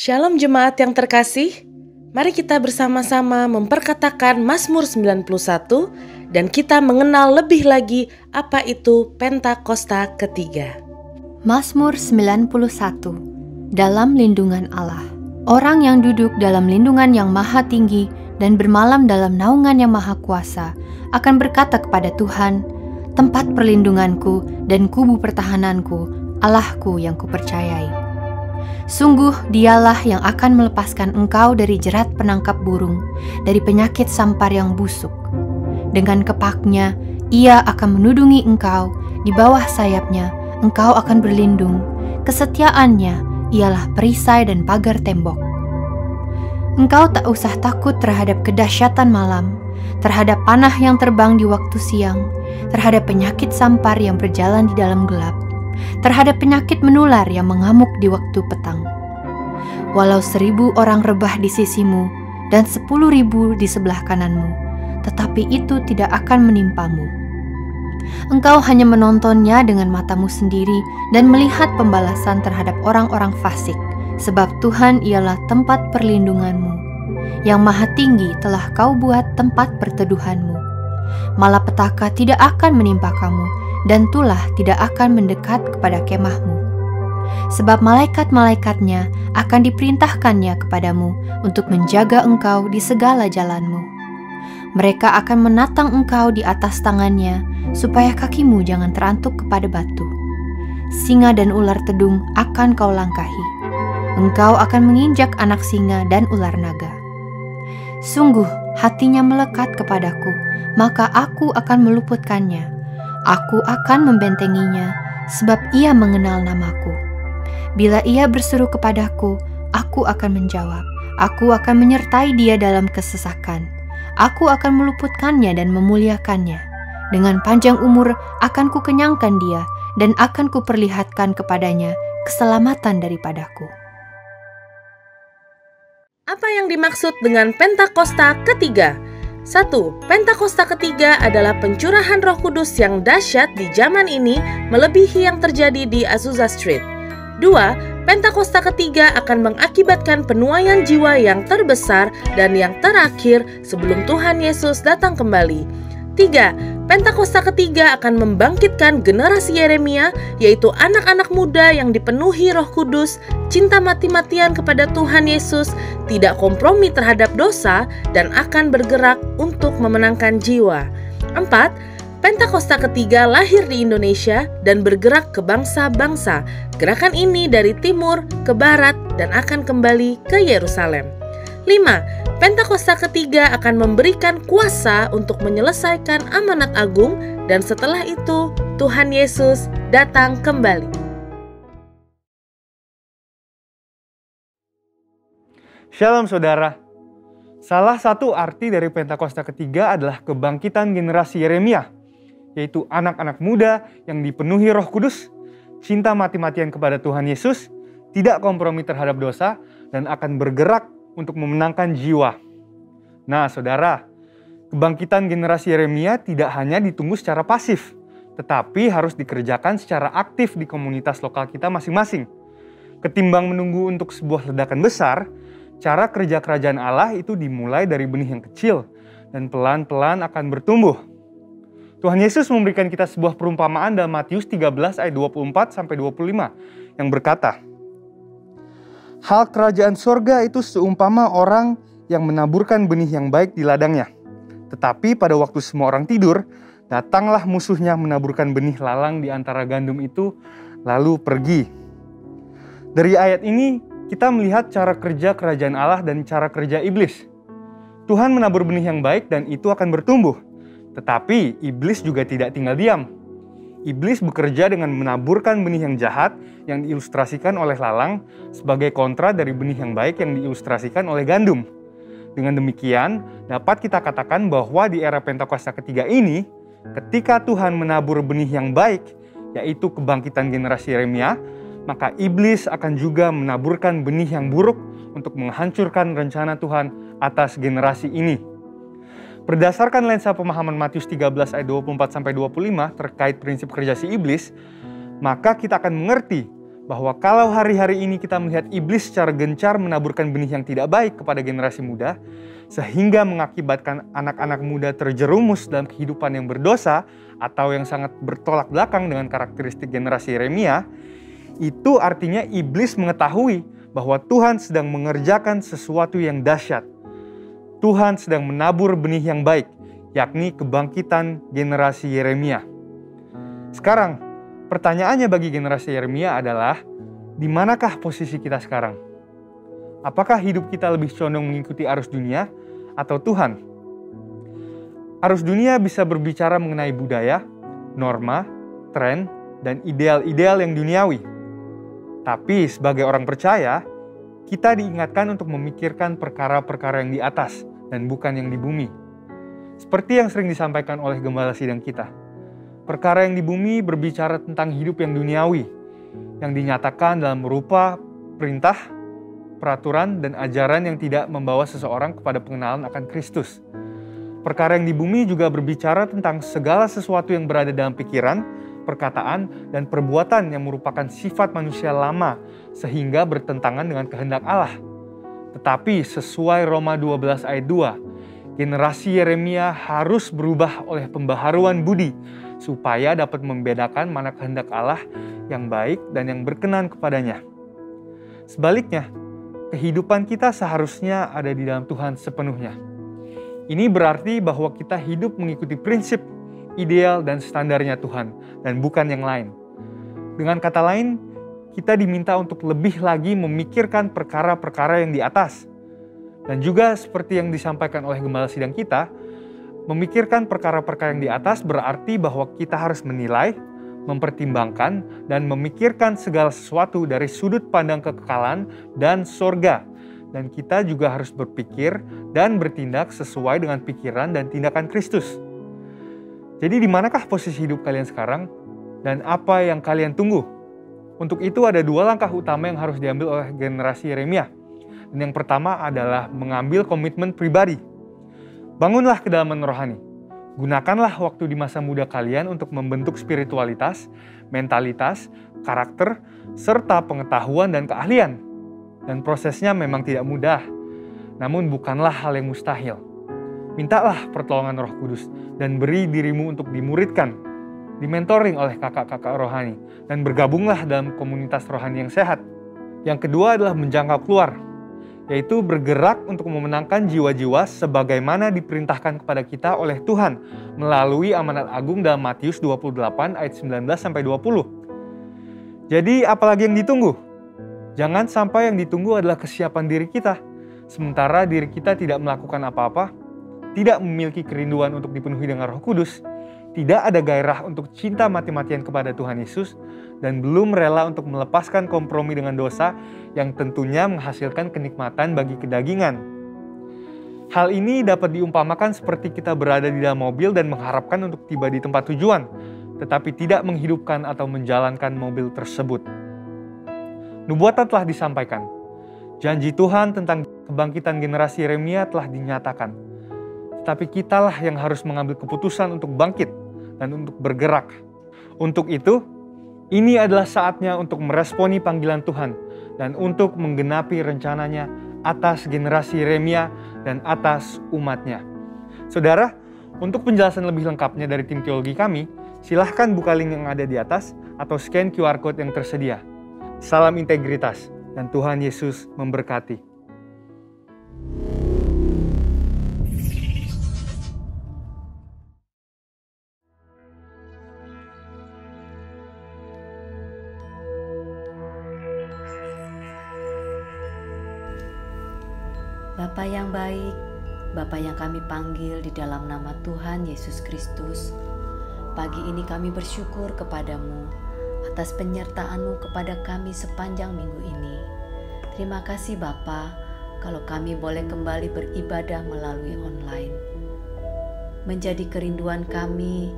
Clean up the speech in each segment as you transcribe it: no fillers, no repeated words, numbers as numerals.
Shalom jemaat yang terkasih, mari kita bersama-sama memperkatakan Mazmur 91 dan kita mengenal lebih lagi apa itu Pentakosta ketiga. Mazmur 91. Dalam lindungan Allah. Orang yang duduk dalam lindungan yang maha tinggi dan bermalam dalam naungan yang maha kuasa akan berkata kepada Tuhan, tempat perlindunganku dan kubu pertahananku, Allahku yang kupercayai. Sungguh dialah yang akan melepaskan engkau dari jerat penangkap burung, dari penyakit sampar yang busuk. Dengan kepaknya, ia akan menudungi engkau, di bawah sayapnya, engkau akan berlindung. Kesetiaannya ialah perisai dan pagar tembok. Engkau tak usah takut terhadap kedahsyatan malam, terhadap panah yang terbang di waktu siang, terhadap penyakit sampar yang berjalan di dalam gelap, terhadap penyakit menular yang mengamuk di waktu petang. Walau 1000 orang rebah di sisimu dan 10.000 di sebelah kananmu, tetapi itu tidak akan menimpamu. Engkau hanya menontonnya dengan matamu sendiri dan melihat pembalasan terhadap orang-orang fasik, sebab Tuhan ialah tempat perlindunganmu. Yang Maha Tinggi telah kau buat tempat perteduhanmu. Malapetaka tidak akan menimpa kamu, dan tulah tidak akan mendekat kepada kemahmu. Sebab malaikat-malaikatnya akan diperintahkannya kepadamu untuk menjaga engkau di segala jalanmu. Mereka akan menatang engkau di atas tangannya, supaya kakimu jangan terantuk kepada batu. Singa dan ular tedung akan kau langkahi. Engkau akan menginjak anak singa dan ular naga. Sungguh hatinya melekat kepadaku, maka aku akan meluputkannya. Aku akan membentenginya, sebab ia mengenal namaku. Bila ia berseru kepadaku, aku akan menjawab. Aku akan menyertai dia dalam kesesakan. Aku akan meluputkannya dan memuliakannya. Dengan panjang umur akan kukenyangkan dia, dan akan kuperlihatkan kepadanya keselamatan daripadaku. Apa yang dimaksud dengan Pentakosta ketiga? 1. Pentakosta ketiga adalah pencurahan Roh Kudus yang dahsyat di zaman ini melebihi yang terjadi di Azusa Street. 2. Pentakosta ketiga akan mengakibatkan penuaian jiwa yang terbesar dan yang terakhir sebelum Tuhan Yesus datang kembali. 3. Pentakosta ketiga akan membangkitkan generasi Yeremia, yaitu anak-anak muda yang dipenuhi Roh Kudus, cinta mati-matian kepada Tuhan Yesus, tidak kompromi terhadap dosa, dan akan bergerak untuk memenangkan jiwa. 4. Pentakosta ketiga lahir di Indonesia dan bergerak ke bangsa-bangsa. Gerakan ini dari timur ke barat dan akan kembali ke Yerusalem. 5. Pentakosta ketiga akan memberikan kuasa untuk menyelesaikan amanat agung, dan setelah itu Tuhan Yesus datang kembali. Shalom saudara. Salah satu arti dari Pentakosta ketiga adalah kebangkitan generasi Yeremia, yaitu anak-anak muda yang dipenuhi Roh Kudus, cinta mati-matian kepada Tuhan Yesus, tidak kompromi terhadap dosa, dan akan bergerak untuk memenangkan jiwa. Nah saudara, kebangkitan generasi Yeremia tidak hanya ditunggu secara pasif, tetapi harus dikerjakan secara aktif di komunitas lokal kita masing-masing. Ketimbang menunggu untuk sebuah ledakan besar, cara kerja kerajaan Allah itu dimulai dari benih yang kecil dan pelan-pelan akan bertumbuh. Tuhan Yesus memberikan kita sebuah perumpamaan dalam Matius 13 ayat 24-25 yang berkata, hal kerajaan sorga itu seumpama orang yang menaburkan benih yang baik di ladangnya. Tetapi pada waktu semua orang tidur, datanglah musuhnya menaburkan benih lalang di antara gandum itu, lalu pergi. Dari ayat ini, kita melihat cara kerja kerajaan Allah dan cara kerja iblis. Tuhan menabur benih yang baik dan itu akan bertumbuh. Tetapi iblis juga tidak tinggal diam. Iblis bekerja dengan menaburkan benih yang jahat yang diilustrasikan oleh lalang sebagai kontra dari benih yang baik yang diilustrasikan oleh gandum. Dengan demikian, dapat kita katakan bahwa di era Pentakosta ketiga ini, ketika Tuhan menabur benih yang baik, yaitu kebangkitan generasi Yeremia, maka iblis akan juga menaburkan benih yang buruk untuk menghancurkan rencana Tuhan atas generasi ini. Berdasarkan lensa pemahaman Matius 13 ayat 24-25 terkait prinsip kerja si iblis, maka kita akan mengerti bahwa kalau hari-hari ini kita melihat iblis secara gencar menaburkan benih yang tidak baik kepada generasi muda, sehingga mengakibatkan anak-anak muda terjerumus dalam kehidupan yang berdosa atau yang sangat bertolak belakang dengan karakteristik generasi Yeremia, itu artinya iblis mengetahui bahwa Tuhan sedang mengerjakan sesuatu yang dahsyat. Tuhan sedang menabur benih yang baik, yakni kebangkitan generasi Yeremia. Sekarang, pertanyaannya bagi generasi Yeremia adalah, di manakah posisi kita sekarang? Apakah hidup kita lebih condong mengikuti arus dunia atau Tuhan? Arus dunia bisa berbicara mengenai budaya, norma, tren, dan ideal-ideal yang duniawi. Tapi sebagai orang percaya, kita diingatkan untuk memikirkan perkara-perkara yang di atas dan bukan yang di bumi. Seperti yang sering disampaikan oleh gembala sidang kita. Perkara yang di bumi berbicara tentang hidup yang duniawi, yang dinyatakan dalam rupa perintah, peraturan, dan ajaran yang tidak membawa seseorang kepada pengenalan akan Kristus. Perkara yang di bumi juga berbicara tentang segala sesuatu yang berada dalam pikiran, perkataan, dan perbuatan yang merupakan sifat manusia lama, sehingga bertentangan dengan kehendak Allah. Tetapi sesuai Roma 12 ayat 2, generasi Yeremia harus berubah oleh pembaharuan budi, supaya dapat membedakan mana kehendak Allah yang baik dan yang berkenan kepadanya. Sebaliknya, kehidupan kita seharusnya ada di dalam Tuhan sepenuhnya. Ini berarti bahwa kita hidup mengikuti prinsip, ideal, dan standarnya Tuhan, dan bukan yang lain. Dengan kata lain, kita diminta untuk lebih lagi memikirkan perkara-perkara yang di atas. Dan juga seperti yang disampaikan oleh gembala sidang kita, memikirkan perkara-perkara yang di atas berarti bahwa kita harus menilai, mempertimbangkan, dan memikirkan segala sesuatu dari sudut pandang kekekalan dan sorga. Dan kita juga harus berpikir dan bertindak sesuai dengan pikiran dan tindakan Kristus. Jadi di manakah posisi hidup kalian sekarang? Dan apa yang kalian tunggu? Untuk itu ada dua langkah utama yang harus diambil oleh generasi Yeremia. Dan yang pertama adalah mengambil komitmen pribadi. Bangunlah kedalaman rohani. Gunakanlah waktu di masa muda kalian untuk membentuk spiritualitas, mentalitas, karakter, serta pengetahuan dan keahlian. Dan prosesnya memang tidak mudah, namun bukanlah hal yang mustahil. Mintalah pertolongan Roh Kudus dan beri dirimu untuk dimuridkan, dimentoring oleh kakak-kakak rohani, dan bergabunglah dalam komunitas rohani yang sehat. Yang kedua adalah menjangkau keluar, yaitu bergerak untuk memenangkan jiwa-jiwa sebagaimana diperintahkan kepada kita oleh Tuhan melalui amanat agung dalam Matius 28 ayat 19-20. Jadi apalagi yang ditunggu? Jangan sampai yang ditunggu adalah kesiapan diri kita, sementara diri kita tidak melakukan apa-apa, tidak memiliki kerinduan untuk dipenuhi dengan Roh Kudus, tidak ada gairah untuk cinta mati-matian kepada Tuhan Yesus, dan belum rela untuk melepaskan kompromi dengan dosa yang tentunya menghasilkan kenikmatan bagi kedagingan. Hal ini dapat diumpamakan seperti kita berada di dalam mobil dan mengharapkan untuk tiba di tempat tujuan, tetapi tidak menghidupkan atau menjalankan mobil tersebut. Nubuatan telah disampaikan. Janji Tuhan tentang kebangkitan generasi Yeremia telah dinyatakan. Tetapi kitalah yang harus mengambil keputusan untuk bangkit dan untuk bergerak. Untuk itu, ini adalah saatnya untuk meresponi panggilan Tuhan dan untuk menggenapi rencananya atas generasi Yeremia dan atas umatnya. Saudara, untuk penjelasan lebih lengkapnya dari tim teologi kami, silahkan buka link yang ada di atas atau scan QR Code yang tersedia. Salam integritas dan Tuhan Yesus memberkati. Bapa yang baik, Bapa yang kami panggil di dalam nama Tuhan Yesus Kristus, pagi ini kami bersyukur kepadamu atas penyertaan-Mu kepada kami sepanjang minggu ini. Terima kasih Bapa, kalau kami boleh kembali beribadah melalui online. Menjadi kerinduan kami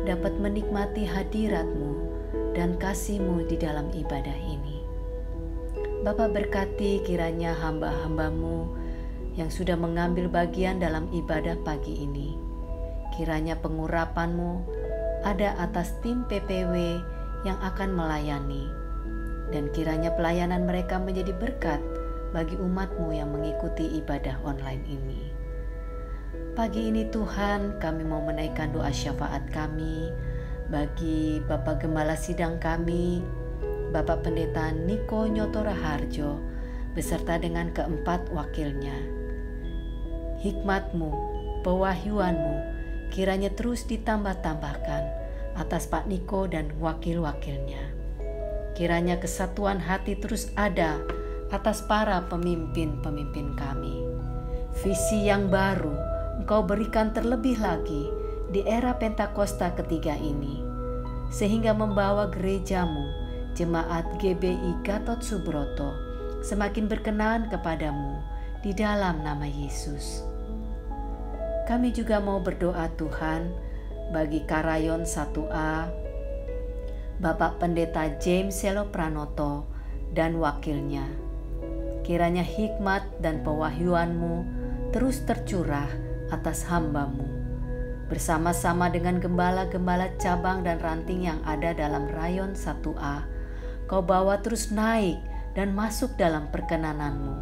dapat menikmati hadirat-Mu dan kasih-Mu di dalam ibadah ini. Bapa berkati kiranya hamba-hamba-Mu yang sudah mengambil bagian dalam ibadah pagi ini. Kiranya pengurapan-Mu ada atas tim PPW yang akan melayani. dan kiranya pelayanan mereka menjadi berkat bagi umat-Mu yang mengikuti ibadah online ini. Pagi ini Tuhan, kami mau menaikkan doa syafaat kami bagi Bapak Gembala Sidang kami, Bapak Pendeta Niko Nyoto Raharjo, beserta dengan keempat wakilnya. Hikmat-Mu, pewahyuan-Mu, kiranya terus ditambah-tambahkan atas Pak Niko dan wakil-wakilnya. Kiranya kesatuan hati terus ada atas para pemimpin-pemimpin kami. Visi yang baru Engkau berikan terlebih lagi di era Pentakosta ketiga ini, sehingga membawa gereja-Mu, Jemaat GBI Gatot Subroto, semakin berkenan kepadamu di dalam nama Yesus. Kami juga mau berdoa Tuhan bagi Karayon 1A, Bapak Pendeta James Selo Pranoto dan wakilnya. Kiranya hikmat dan pewahyuan-Mu terus tercurah atas hamba-Mu. Bersama-sama dengan gembala-gembala cabang dan ranting yang ada dalam rayon 1A, Kau bawa terus naik dan masuk dalam perkenanan-Mu.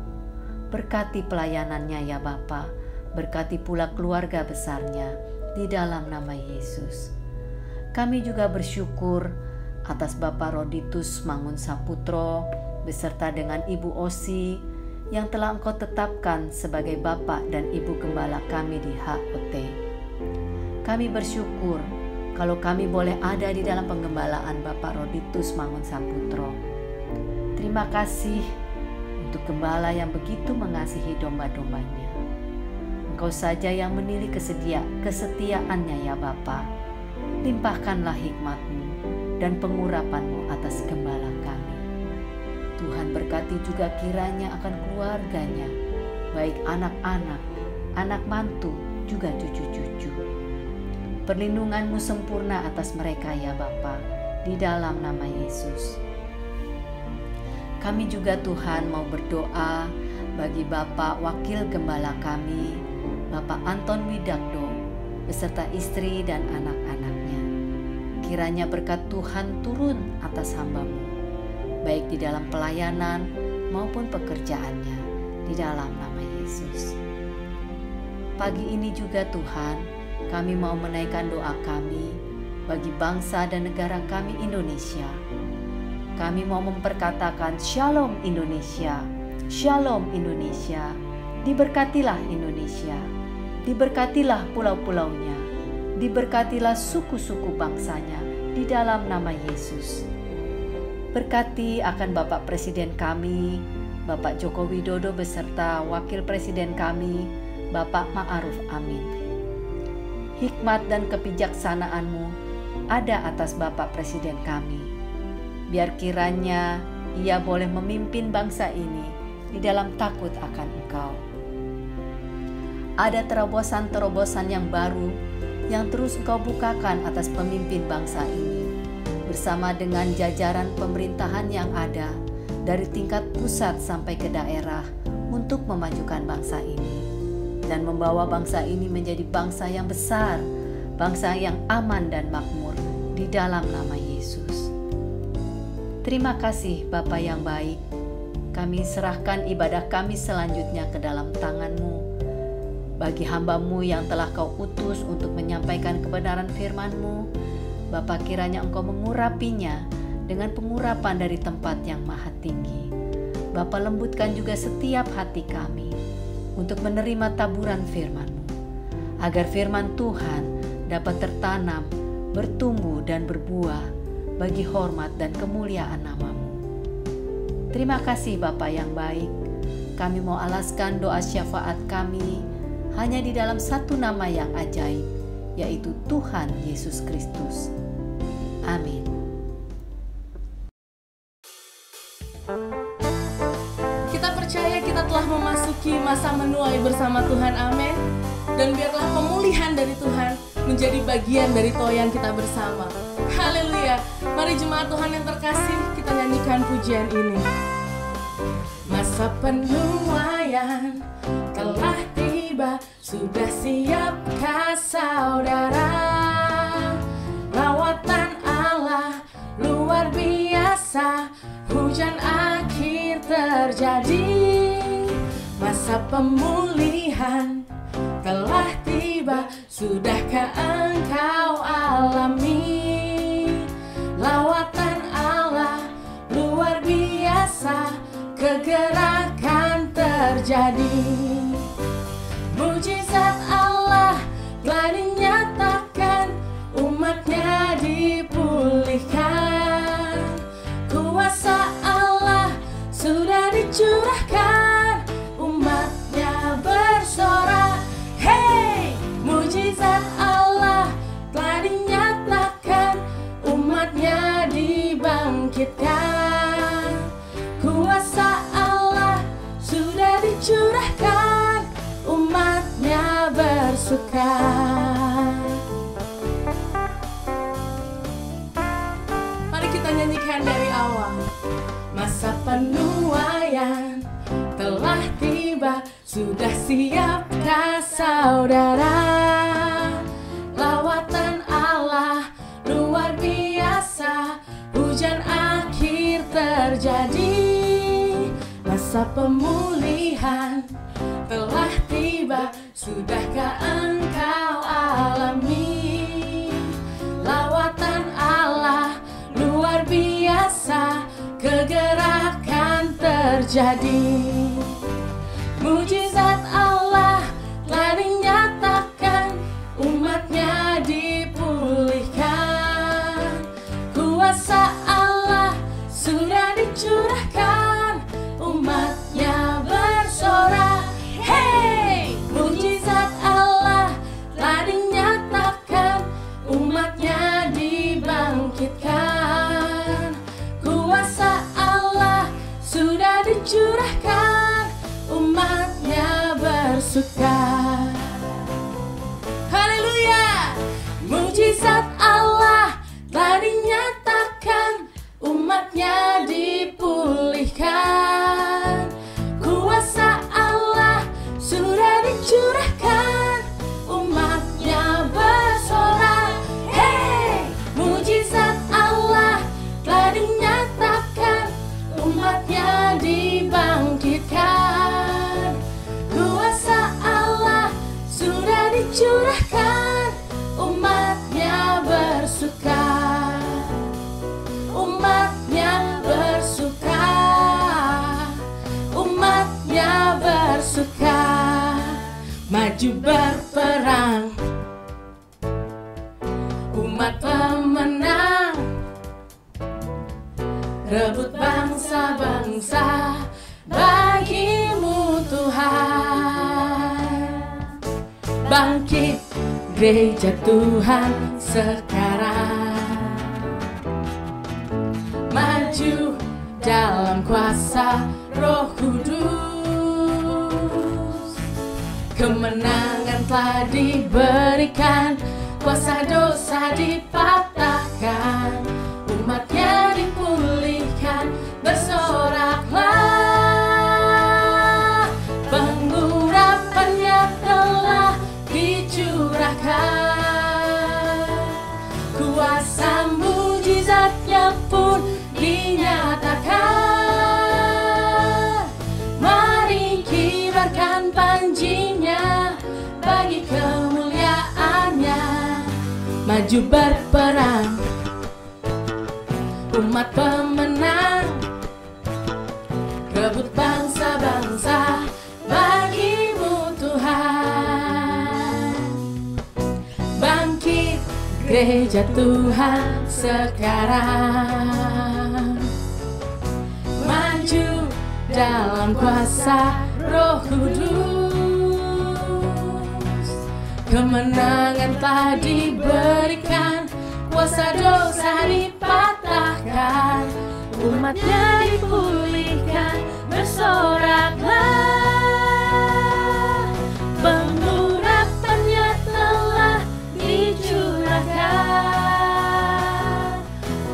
Berkati pelayanannya ya Bapa, berkati pula keluarga besarnya di dalam nama Yesus. Kami juga bersyukur atas Bapak Roditus Mangun Saputro beserta dengan Ibu Osi yang telah Engkau tetapkan sebagai Bapak dan Ibu Gembala kami di HOT. Kami bersyukur kalau kami boleh ada di dalam penggembalaan Bapak Roditus Mangun Saputro. Terima kasih untuk gembala yang begitu mengasihi domba-dombanya. Engkau saja yang menilai kesetiaannya ya Bapa. Limpahkanlah hikmat-Mu dan pengurapan-Mu atas gembala kami. Tuhan berkati juga kiranya akan keluarganya, baik anak-anak, anak mantu, juga cucu-cucu. Perlindungan-Mu sempurna atas mereka ya Bapa, di dalam nama Yesus. Kami juga Tuhan mau berdoa bagi Bapak Wakil Gembala kami, Bapak Anton Widakdo, beserta istri dan anak-anaknya. Kiranya berkat Tuhan turun atas hamba-Mu, baik di dalam pelayanan maupun pekerjaannya, di dalam nama Yesus. Pagi ini juga Tuhan, kami mau menaikkan doa kami bagi bangsa dan negara kami Indonesia. Kami mau memperkatakan Shalom Indonesia, Shalom Indonesia, diberkatilah Indonesia, diberkatilah pulau-pulaunya, diberkatilah suku-suku bangsanya di dalam nama Yesus. Berkati akan Bapak Presiden kami, Bapak Joko Widodo beserta Wakil Presiden kami, Bapak Ma'aruf Amin. Hikmat dan kebijaksanaan-Mu ada atas Bapak Presiden kami. Biar kiranya Ia boleh memimpin bangsa ini di dalam takut akan Engkau. Ada terobosan-terobosan yang baru yang terus Engkau bukakan atas pemimpin bangsa ini, bersama dengan jajaran pemerintahan yang ada dari tingkat pusat sampai ke daerah untuk memajukan bangsa ini dan membawa bangsa ini menjadi bangsa yang besar, bangsa yang aman dan makmur di dalam nama Yesus. Terima kasih Bapa yang baik. Kami serahkan ibadah kami selanjutnya ke dalam tangan-Mu. Bagi hamba-Mu yang telah Kau utus untuk menyampaikan kebenaran firman-Mu, Bapa kiranya Engkau mengurapinya dengan pengurapan dari tempat yang maha tinggi. Bapa lembutkan juga setiap hati kami untuk menerima taburan firman-Mu, agar firman Tuhan dapat tertanam, bertumbuh dan berbuah bagi hormat dan kemuliaan nama-Mu. Terima kasih Bapa yang baik. Kami mau alaskan doa syafaat kami hanya di dalam satu nama yang ajaib, yaitu Tuhan Yesus Kristus. Amin. Kita percaya kita telah memasuki masa menuai bersama Tuhan, amin. Dan biarlah pemulihan dari Tuhan menjadi bagian dari toyan kita bersama. Haleluya. Mari jemaat Tuhan yang terkasih, kita nyanyikan pujian ini. Masa penuaian telah tiba, sudah siapkah saudara? Lawatan Allah luar biasa, hujan akhir terjadi, masa pemulihan telah tiba. Sudahkah engkau alami lawatan Allah luar biasa, kegerakan terjadi. Mujizat Allah telah dinyatakan, umatnya dipulihkan. Kuasa Allah sudah dicurahkan, umatnya bersorak. Hey, mujizat Allah telah dinyatakan, umatnya dibangkitkan. Kuasa Allah sudah dicurahkan, umatnya bersuka. Mari kita nyanyikan dari awal. Masa penuaian telah tiba, sudah siapkah saudara? Lawatan Allah luar biasa, hujan akhir terjadi. Masa pemulihan telah tiba, sudahkah engkau alami lawatan Allah luar biasa, kegerakan terjadi. Mujizat Allah telah dinyatakan, umatnya dipulihkan. Kuasa Allah sudah dicurahkan, umatnya bersorak. Hey, mujizat Allah telah dinyatakan, umatnya dibangkitkan. Kuasa Allah sudah dicurahkan, umatnya bersuka. Haleluya! Mujizat Allah telah dinyatakan, umatnya dipulihkan. Kuasa Allah sudah dicurahkan, umatnya bersorak. Hey, mujizat Allah telah dinyatakan, umatnya dibangkitkan. Kuasa Allah sudah dicurahkan, umatnya bersuka. Umatnya bersuka, umatnya bersuka. Maju berperang, umat pemenang, rebut bangsa-bangsa bagimu Tuhan. Bangkit gereja Tuhan sekarang, maju dalam kuasa Roh Kudus. Kemenangan telah diberikan, kuasa dosa dipatahkan, umatnya dipulihkan. Bersoraklah, pengurapannya telah dicurahkan. Kuasa mujizatnya pun dinyatakan. Mari kibarkan panjinya bagi kemuliaannya. Maju berperang, umat pemenang, rebut bangsa-bangsa bagimu Tuhan. Bangkit gereja Tuhan sekarang, maju dalam kuasa Roh Kudus. Kemenangan telah diberikan, kuasa dosa dipatahkan, umatnya dipulihkan. Bersoraklah, pengurapannya telah dicurahkan.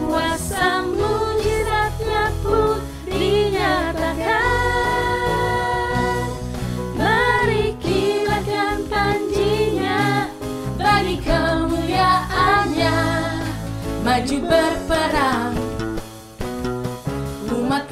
Kuasa mujizatnya pun dinyatakan. Mari kibarkan panjinya bagi kemuliaannya. Maju berperang, umat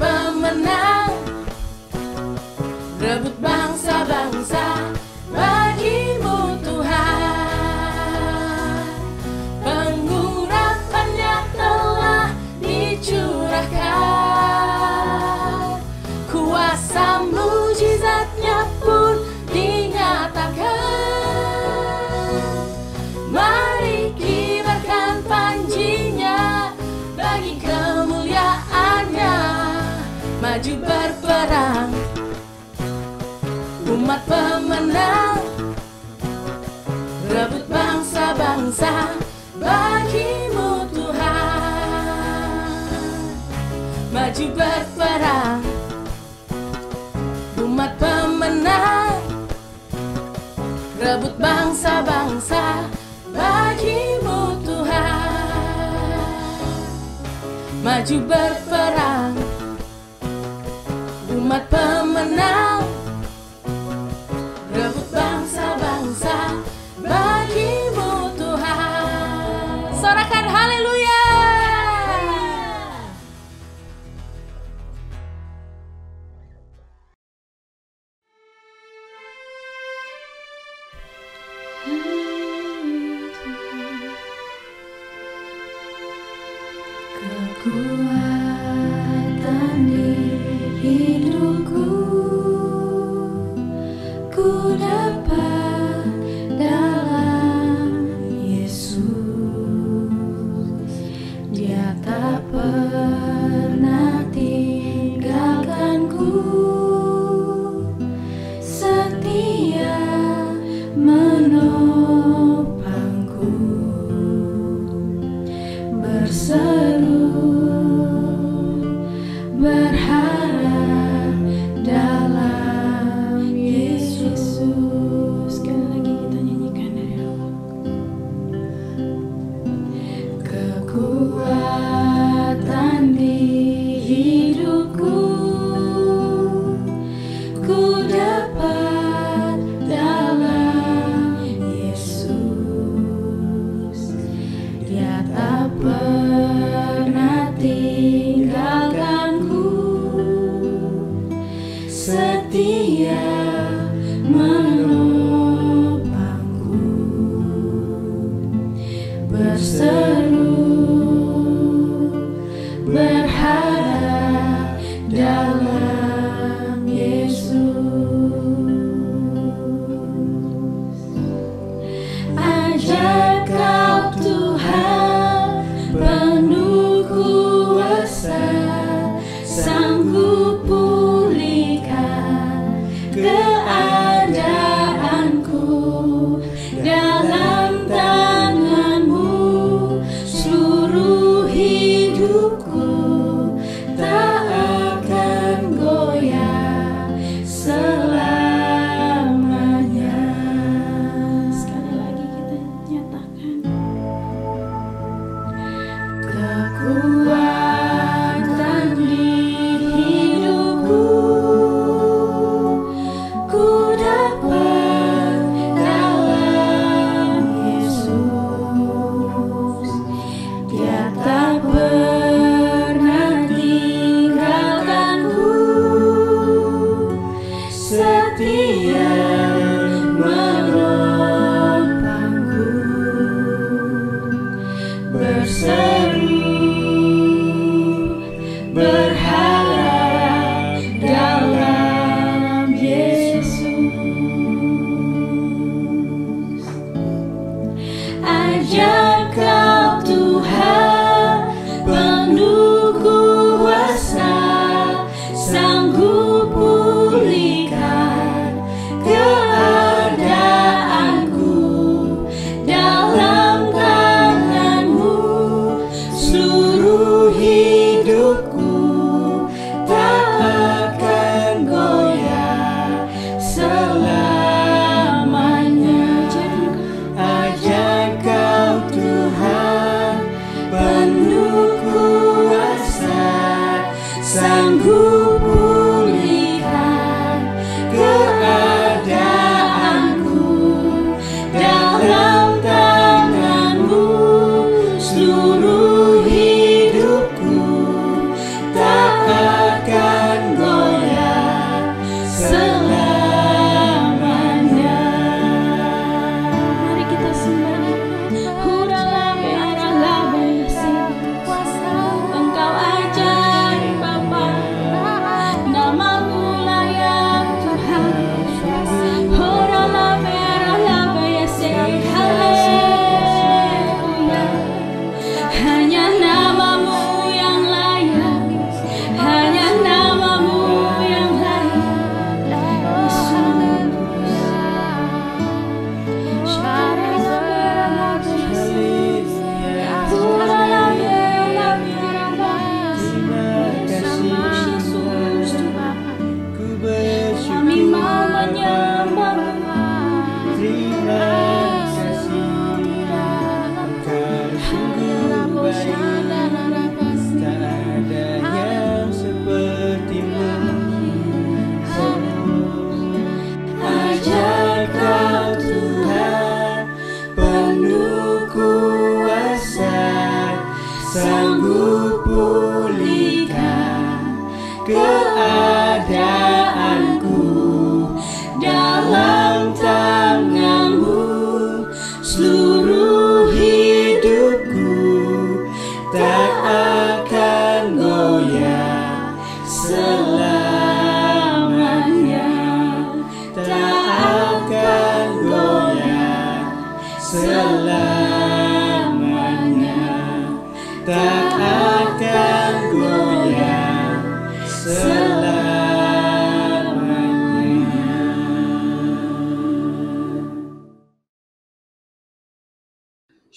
sebangsa bagi-Mu Tuhan. Maju berperang, umat pemenang, rebut bangsa-bangsa bagi-Mu Tuhan. Maju berperang, umat pemenang, rebut bangsa-bangsa bagi-Mu Tuhan. Sorakan haleluya. Kekuatan di hidupku, ku dapat dalam Yesus. Dia tak pernah tinggalkanku, setia menopangku, berseru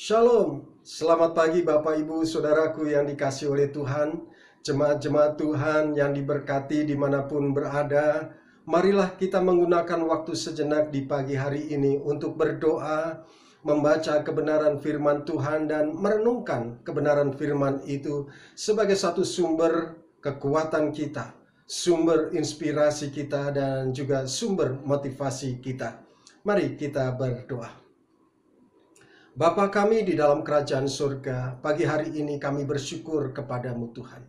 Shalom, selamat pagi Bapak Ibu Saudaraku yang dikasihi oleh Tuhan, jemaat-jemaat Tuhan yang diberkati dimanapun berada. Marilah kita menggunakan waktu sejenak di pagi hari ini untuk berdoa, membaca kebenaran firman Tuhan dan merenungkan kebenaran firman itu sebagai satu sumber kekuatan kita, sumber inspirasi kita dan juga sumber motivasi kita. Mari kita berdoa. Bapa kami di dalam kerajaan surga, pagi hari ini kami bersyukur kepadamu Tuhan.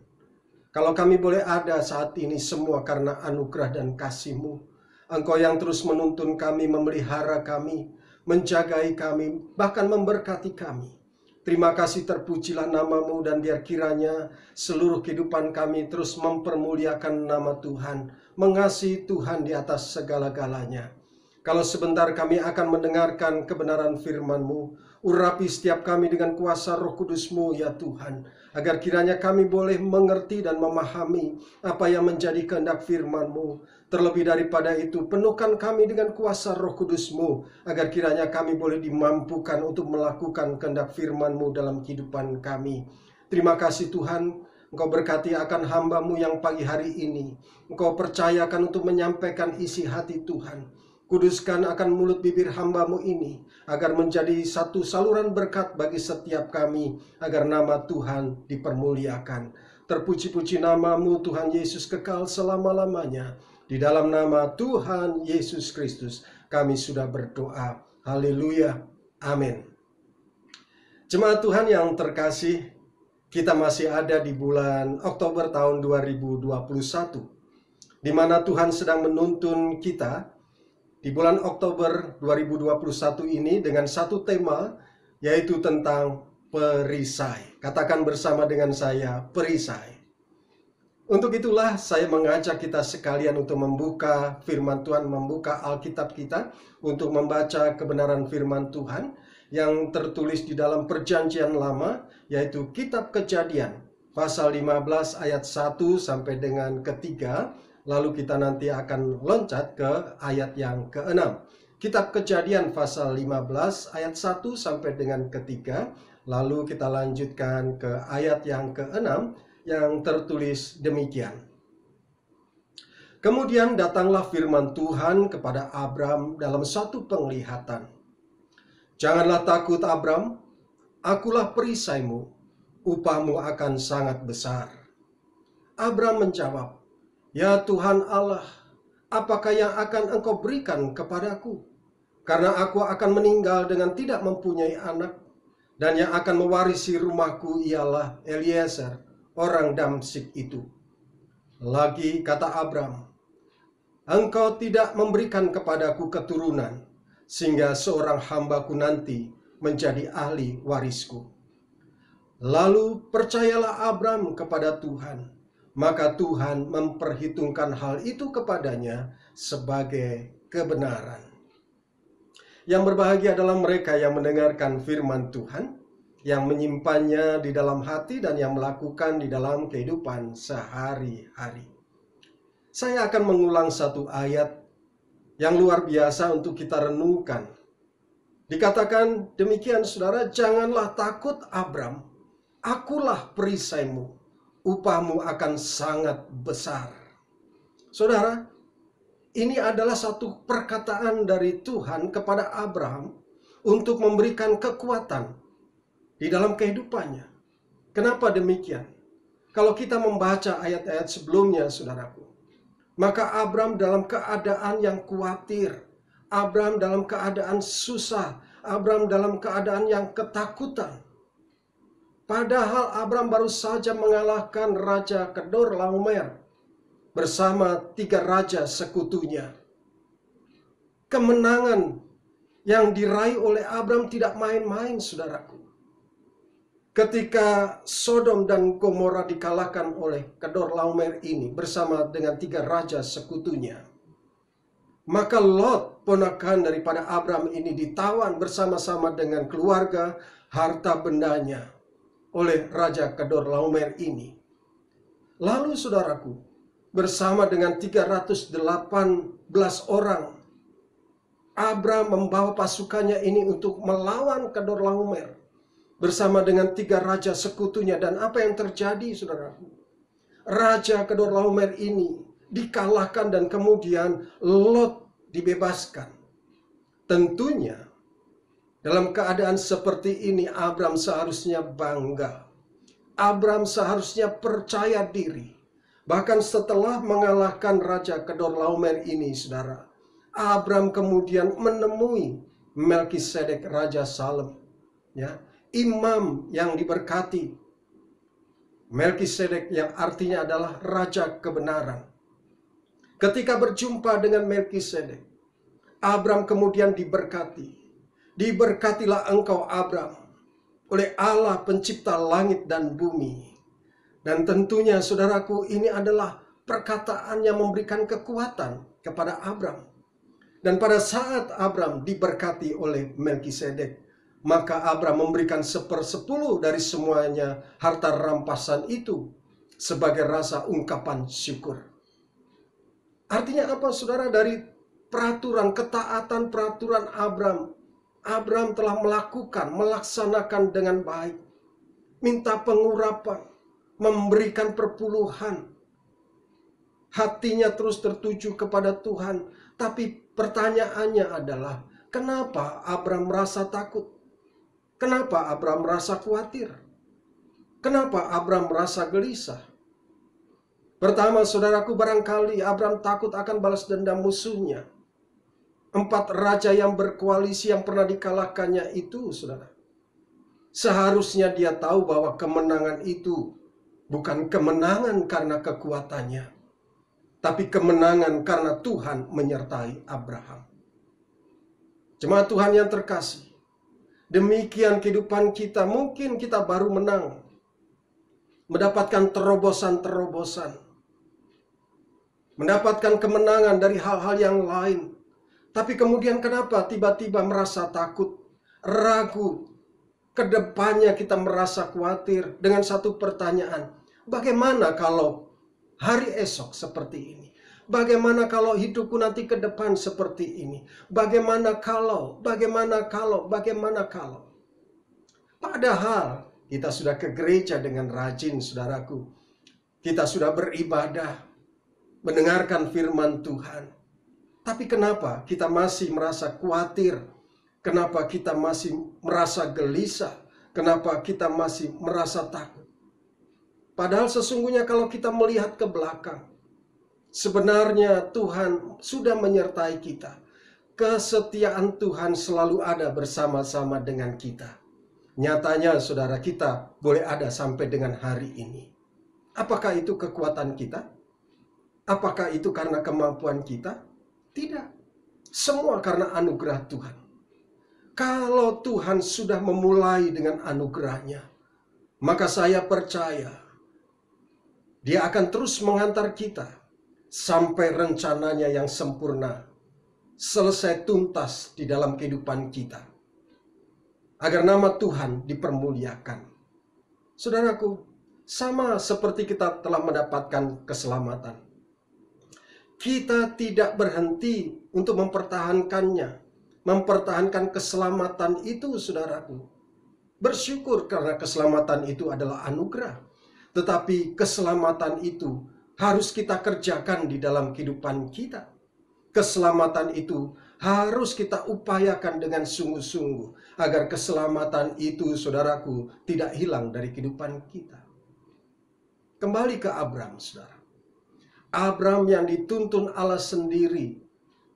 Kalau kami boleh ada saat ini semua karena anugerah dan kasih-Mu. Engkau yang terus menuntun kami, memelihara kami, menjagai kami, bahkan memberkati kami. Terima kasih, terpujilah nama-Mu, dan biar kiranya seluruh kehidupan kami terus mempermuliakan nama Tuhan, mengasihi Tuhan di atas segala-galanya. Kalau sebentar kami akan mendengarkan kebenaran firman-Mu, urapi setiap kami dengan kuasa Roh Kudus-Mu ya Tuhan, agar kiranya kami boleh mengerti dan memahami apa yang menjadi kehendak firman-Mu. Terlebih daripada itu, penuhkan kami dengan kuasa Roh Kudus-Mu, agar kiranya kami boleh dimampukan untuk melakukan kehendak firman-Mu dalam kehidupan kami. Terima kasih Tuhan, Engkau berkati akan hamba-Mu yang pagi hari ini. Engkau percayakan untuk menyampaikan isi hati Tuhan. Kuduskan akan mulut bibir hamba-Mu ini, agar menjadi satu saluran berkat bagi setiap kami, agar nama Tuhan dipermuliakan. Terpuji-puji nama-Mu Tuhan Yesus kekal selama-lamanya. Di dalam nama Tuhan Yesus Kristus kami sudah berdoa. Haleluya. Amin. Jemaat Tuhan yang terkasih, kita masih ada di bulan Oktober tahun 2021, di mana Tuhan sedang menuntun kita di bulan Oktober 2021 ini dengan satu tema, yaitu tentang perisai. Katakan bersama dengan saya, perisai. Untuk itulah saya mengajak kita sekalian untuk membuka firman Tuhan, membuka Alkitab kita, untuk membaca kebenaran firman Tuhan yang tertulis di dalam Perjanjian Lama, yaitu Kitab Kejadian, pasal 15 ayat 1 sampai dengan ke-3. Lalu kita nanti akan loncat ke ayat yang ke-6. Kitab Kejadian pasal 15 ayat 1 sampai dengan ke-3. Lalu kita lanjutkan ke ayat yang ke-6 yang tertulis demikian. Kemudian datanglah firman Tuhan kepada Abram dalam satu penglihatan. Janganlah takut Abram, akulah perisaimu, upahmu akan sangat besar. Abram menjawab, Ya Tuhan Allah, apakah yang akan Engkau berikan kepadaku? Karena aku akan meninggal dengan tidak mempunyai anak, dan yang akan mewarisi rumahku ialah Eliezer, orang Damsyik itu. Lagi kata Abram, Engkau tidak memberikan kepadaku keturunan, sehingga seorang hambaku nanti menjadi ahli warisku. Lalu percayalah Abram kepada Tuhan. Maka Tuhan memperhitungkan hal itu kepadanya sebagai kebenaran. Yang berbahagia adalah mereka yang mendengarkan firman Tuhan, yang menyimpannya di dalam hati dan yang melakukan di dalam kehidupan sehari-hari. Saya akan mengulang satu ayat yang luar biasa untuk kita renungkan. Dikatakan demikian saudara, janganlah takut Abram, akulah perisaimu, upahmu akan sangat besar. Saudara, ini adalah satu perkataan dari Tuhan kepada Abraham untuk memberikan kekuatan di dalam kehidupannya. Kenapa demikian? Kalau kita membaca ayat-ayat sebelumnya, saudaraku, maka Abraham dalam keadaan yang khawatir, Abraham dalam keadaan susah, Abraham dalam keadaan yang ketakutan. Padahal Abram baru saja mengalahkan Raja Kedorlaomer bersama 3 raja sekutunya. Kemenangan yang diraih oleh Abram tidak main-main, saudaraku. Ketika Sodom dan Gomora dikalahkan oleh Kedorlaomer ini bersama dengan 3 raja sekutunya, maka Lot, ponakan daripada Abram ini, ditawan bersama-sama dengan keluarga, harta bendanya oleh Raja Kedorlaomer ini. Lalu saudaraku, bersama dengan 318 orang, Abram membawa pasukannya ini untuk melawan Kedorlaomer. bersama dengan 3 raja sekutunya. Dan apa yang terjadi, saudaraku? Raja Kedorlaomer ini dikalahkan dan kemudian Lot dibebaskan. Tentunya dalam keadaan seperti ini Abram seharusnya bangga. Abram seharusnya percaya diri. Bahkan setelah mengalahkan Raja Kedorlaomer ini, saudara, Abram kemudian menemui Melkisedek Raja Salem, ya, imam yang diberkati. Melkisedek yang artinya adalah Raja Kebenaran. Ketika berjumpa dengan Melkisedek, Abram kemudian diberkati. Diberkatilah engkau Abram oleh Allah pencipta langit dan bumi. Dan tentunya saudaraku, ini adalah perkataan yang memberikan kekuatan kepada Abram. Dan pada saat Abram diberkati oleh Melkisedek, maka Abram memberikan 1/10 dari semuanya harta rampasan itu sebagai rasa ungkapan syukur. Artinya apa, saudara? Dari peraturan, ketaatan peraturan Abram telah melaksanakan dengan baik. Minta pengurapan, memberikan perpuluhan. Hatinya terus tertuju kepada Tuhan. Tapi pertanyaannya adalah, kenapa Abram merasa takut? Kenapa Abram merasa khawatir? Kenapa Abram merasa gelisah? Pertama, saudaraku, barangkali Abram takut akan balas dendam musuhnya. 4 raja yang berkoalisi yang pernah dikalahkannya itu, saudara. Seharusnya dia tahu bahwa kemenangan itu bukan kemenangan karena kekuatannya, tapi kemenangan karena Tuhan menyertai Abraham. Jemaat Tuhan yang terkasih, demikian kehidupan kita. Mungkin kita baru menang, mendapatkan terobosan-terobosan, mendapatkan kemenangan dari hal-hal yang lain. Tapi kemudian kenapa tiba-tiba merasa takut, ragu, kedepannya kita merasa khawatir dengan satu pertanyaan. Bagaimana kalau hari esok seperti ini? Bagaimana kalau hidupku nanti ke depan seperti ini? Bagaimana kalau? Padahal kita sudah ke gereja dengan rajin, saudaraku. Kita sudah beribadah, mendengarkan firman Tuhan. Tapi kenapa kita masih merasa khawatir? Kenapa kita masih merasa gelisah? Kenapa kita masih merasa takut? Padahal sesungguhnya kalau kita melihat ke belakang, sebenarnya Tuhan sudah menyertai kita. Kesetiaan Tuhan selalu ada bersama-sama dengan kita. Nyatanya saudara, kita boleh ada sampai dengan hari ini. Apakah itu kekuatan kita? Apakah itu karena kemampuan kita? Tidak. Semua karena anugerah Tuhan. Kalau Tuhan sudah memulai dengan anugerahnya, maka saya percaya Dia akan terus menghantar kita sampai rencananya yang sempurna selesai tuntas di dalam kehidupan kita, agar nama Tuhan dipermuliakan. Saudaraku, sama seperti kita telah mendapatkan keselamatan, kita tidak berhenti untuk mempertahankannya, mempertahankan keselamatan itu, saudaraku. Bersyukur karena keselamatan itu adalah anugerah. Tetapi keselamatan itu harus kita kerjakan di dalam kehidupan kita. Keselamatan itu harus kita upayakan dengan sungguh-sungguh, agar keselamatan itu, saudaraku, tidak hilang dari kehidupan kita. Kembali ke Abram, saudara. Abram yang dituntun Allah sendiri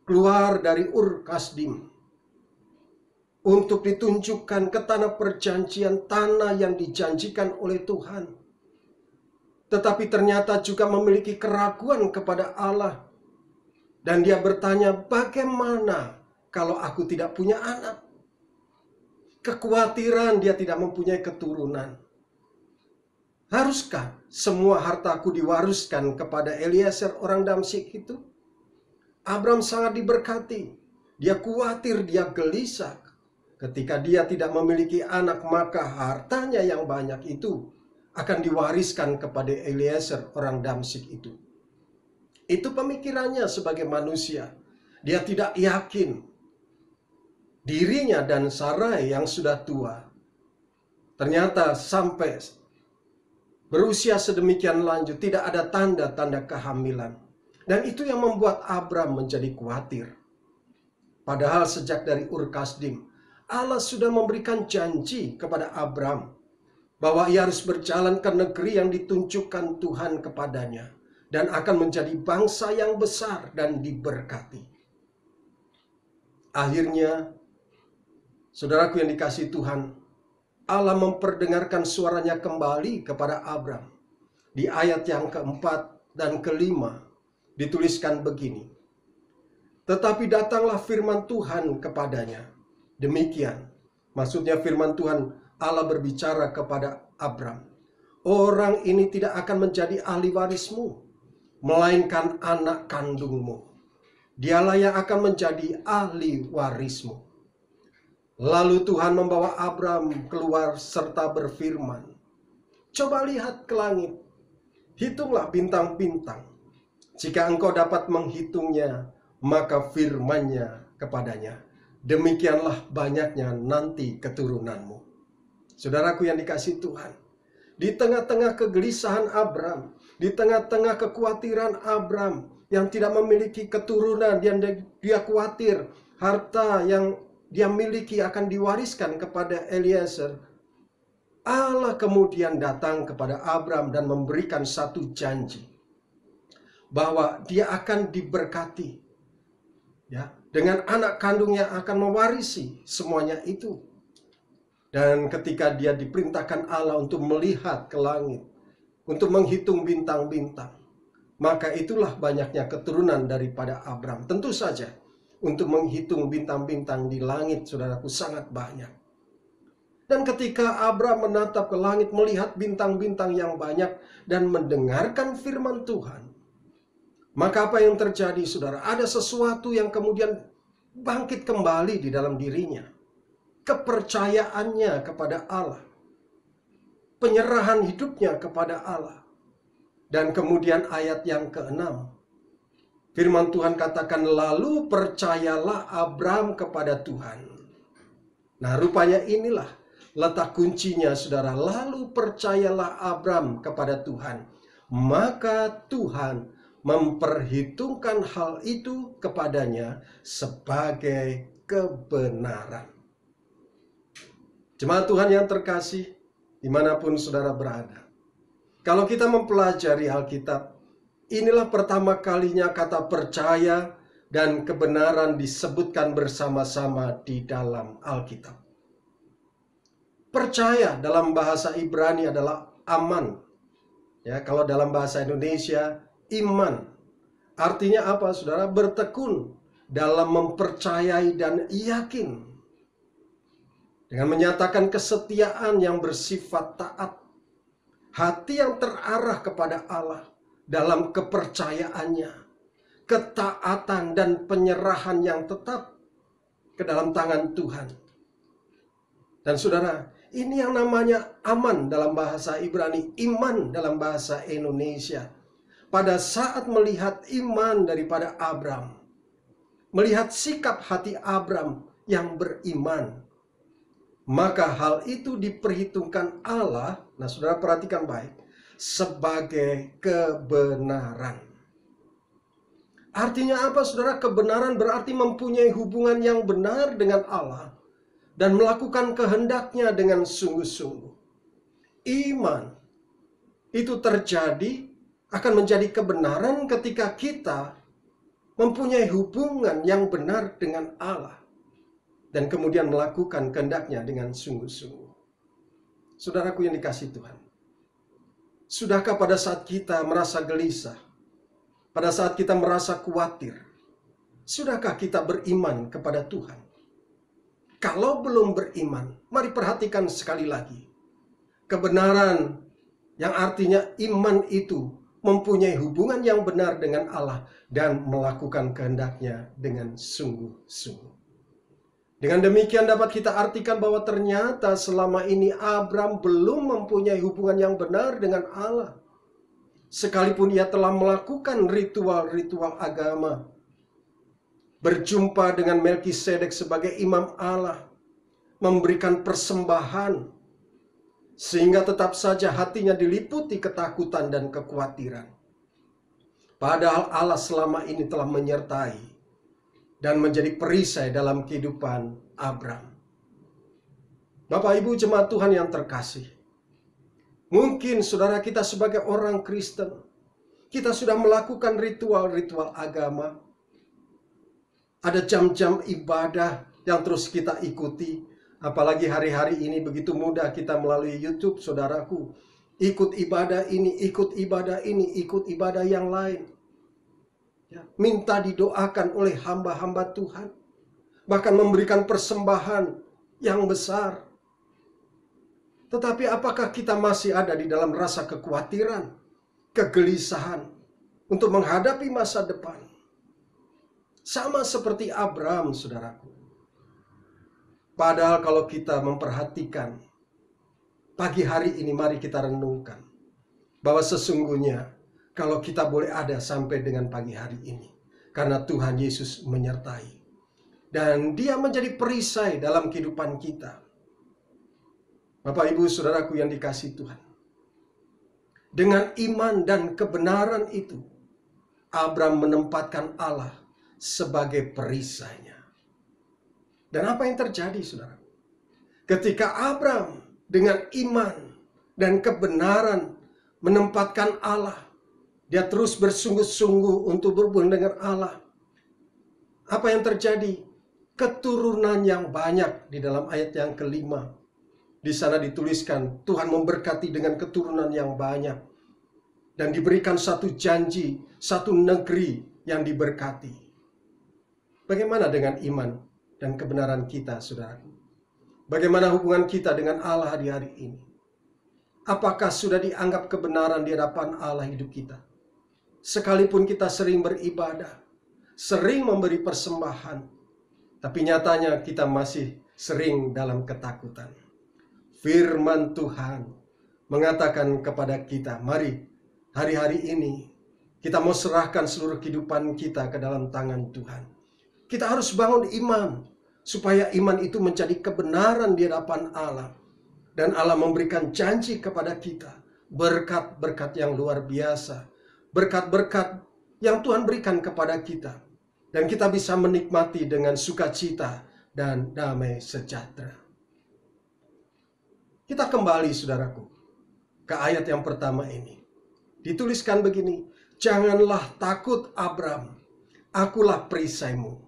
keluar dari Ur Kasdim untuk ditunjukkan ke tanah perjanjian, tanah yang dijanjikan oleh Tuhan. Tetapi ternyata juga memiliki keraguan kepada Allah. Dan dia bertanya, bagaimana kalau aku tidak punya anak? Kekhawatiran dia tidak mempunyai keturunan. Haruskah semua hartaku diwariskan kepada Eliezer orang Damsyik itu? Abram sangat diberkati. Dia khawatir, dia gelisah. Ketika dia tidak memiliki anak, maka hartanya yang banyak itu akan diwariskan kepada Eliezer orang Damsyik itu. Itu pemikirannya sebagai manusia. Dia tidak yakin dirinya dan Sarai yang sudah tua Ternyata sampai berusia sedemikian lanjut tidak ada tanda-tanda kehamilan. Dan itu yang membuat Abram menjadi khawatir. Padahal sejak dari Ur Kasdim, Allah sudah memberikan janji kepada Abram bahwa ia harus berjalan ke negeri yang ditunjukkan Tuhan kepadanya dan akan menjadi bangsa yang besar dan diberkati. Akhirnya, saudaraku yang dikasihi Tuhan, Allah memperdengarkan suaranya kembali kepada Abram. Di ayat yang keempat dan kelima dituliskan begini. Tetapi datanglah firman Tuhan kepadanya. Demikian, maksudnya firman Tuhan Allah berbicara kepada Abram. Orang ini tidak akan menjadi ahli warismu, melainkan anak kandungmu. Dialah yang akan menjadi ahli warismu. Lalu Tuhan membawa Abram keluar serta berfirman, coba lihat ke langit, hitunglah bintang-bintang. Jika engkau dapat menghitungnya, maka firman-Nya kepadanya, demikianlah banyaknya nanti keturunanmu. Saudaraku yang dikasihi Tuhan, di tengah-tengah kegelisahan Abram, di tengah-tengah kekhawatiran Abram yang tidak memiliki keturunan, dia khawatir harta yang dia miliki akan diwariskan kepada Eliezer. Allah kemudian datang kepada Abram dan memberikan satu janji bahwa dia akan diberkati, ya, dengan anak kandungnya akan mewarisi semuanya itu. Dan ketika dia diperintahkan Allah untuk melihat ke langit, untuk menghitung bintang-bintang, maka itulah banyaknya keturunan daripada Abram. Tentu saja untuk menghitung bintang-bintang di langit, saudaraku, sangat banyak. Dan ketika Abram menatap ke langit, melihat bintang-bintang yang banyak dan mendengarkan firman Tuhan, maka apa yang terjadi, saudara? Ada sesuatu yang kemudian bangkit kembali di dalam dirinya. Kepercayaannya kepada Allah, penyerahan hidupnya kepada Allah. Dan kemudian ayat yang ke-6, firman Tuhan katakan, lalu percayalah Abram kepada Tuhan. Nah, rupanya inilah letak kuncinya, saudara. Lalu percayalah Abram kepada Tuhan, maka Tuhan memperhitungkan hal itu kepadanya sebagai kebenaran. Jemaat Tuhan yang terkasih, dimanapun saudara berada, kalau kita mempelajari Alkitab, inilah pertama kalinya kata percaya dan kebenaran disebutkan bersama-sama di dalam Alkitab. Percaya dalam bahasa Ibrani adalah aman. Ya, kalau dalam bahasa Indonesia, iman. Artinya apa, saudara? Bertekun dalam mempercayai dan yakin. Dengan menyatakan kesetiaan yang bersifat taat. Hati yang terarah kepada Allah dalam kepercayaannya, ketaatan dan penyerahan yang tetap ke dalam tangan Tuhan. Dan saudara, ini yang namanya aman dalam bahasa Ibrani, iman dalam bahasa Indonesia. Pada saat melihat iman daripada Abram, melihat sikap hati Abram yang beriman, maka hal itu diperhitungkan Allah, nah saudara perhatikan baik, sebagai kebenaran. Artinya apa, saudara? Kebenaran berarti mempunyai hubungan yang benar dengan Allah dan melakukan kehendaknya dengan sungguh-sungguh. Iman itu terjadi, akan menjadi kebenaran ketika kita mempunyai hubungan yang benar dengan Allah dan kemudian melakukan kehendaknya dengan sungguh-sungguh. Saudaraku yang dikasihi Tuhan, sudahkah pada saat kita merasa gelisah, pada saat kita merasa khawatir, sudahkah kita beriman kepada Tuhan? Kalau belum beriman, mari perhatikan sekali lagi. Kebenaran yang artinya iman itu mempunyai hubungan yang benar dengan Allah dan melakukan kehendaknya dengan sungguh-sungguh. Dengan demikian dapat kita artikan bahwa ternyata selama ini Abram belum mempunyai hubungan yang benar dengan Allah. Sekalipun ia telah melakukan ritual-ritual agama, berjumpa dengan Melkisedek sebagai imam Allah, memberikan persembahan, sehingga tetap saja hatinya diliputi ketakutan dan kekhawatiran. Padahal Allah selama ini telah menyertai dan menjadi perisai dalam kehidupan Abram. Bapak Ibu jemaat Tuhan yang terkasih, mungkin saudara kita sebagai orang Kristen, kita sudah melakukan ritual-ritual agama. Ada jam-jam ibadah yang terus kita ikuti. Apalagi hari-hari ini begitu mudah kita melalui YouTube, saudaraku. Ikut ibadah ini, ikut ibadah ini, ikut ibadah yang lain. Ya, minta didoakan oleh hamba-hamba Tuhan. Bahkan memberikan persembahan yang besar. Tetapi apakah kita masih ada di dalam rasa kekhawatiran, kegelisahan untuk menghadapi masa depan? Sama seperti Abram, saudaraku. Padahal kalau kita memperhatikan, pagi hari ini mari kita renungkan bahwa sesungguhnya kalau kita boleh ada sampai dengan pagi hari ini, karena Tuhan Yesus menyertai. Dan Dia menjadi perisai dalam kehidupan kita. Bapak Ibu saudaraku yang dikasihi Tuhan. Dengan iman dan kebenaran itu, Abram menempatkan Allah sebagai perisainya. Dan apa yang terjadi, saudara? Ketika Abram dengan iman dan kebenaran menempatkan Allah, dia terus bersungguh-sungguh untuk berhubungan dengan Allah. Apa yang terjadi? Keturunan yang banyak di dalam ayat yang kelima. Di sana dituliskan, Tuhan memberkati dengan keturunan yang banyak. Dan diberikan satu janji, satu negeri yang diberkati. Bagaimana dengan iman dan kebenaran kita, saudaraku? Bagaimana hubungan kita dengan Allah di hari ini? Apakah sudah dianggap kebenaran di hadapan Allah hidup kita? Sekalipun kita sering beribadah, sering memberi persembahan, tapi nyatanya kita masih sering dalam ketakutan. Firman Tuhan mengatakan kepada kita, mari hari-hari ini kita mau serahkan seluruh kehidupan kita ke dalam tangan Tuhan. Kita harus bangun iman, supaya iman itu menjadi kebenaran di hadapan Allah. Dan Allah memberikan janji kepada kita, berkat-berkat yang luar biasa, berkat-berkat yang Tuhan berikan kepada kita. Dan kita bisa menikmati dengan sukacita dan damai sejahtera. Kita kembali, saudaraku, ke ayat yang pertama ini. Dituliskan begini, janganlah takut Abram, akulah perisaimu.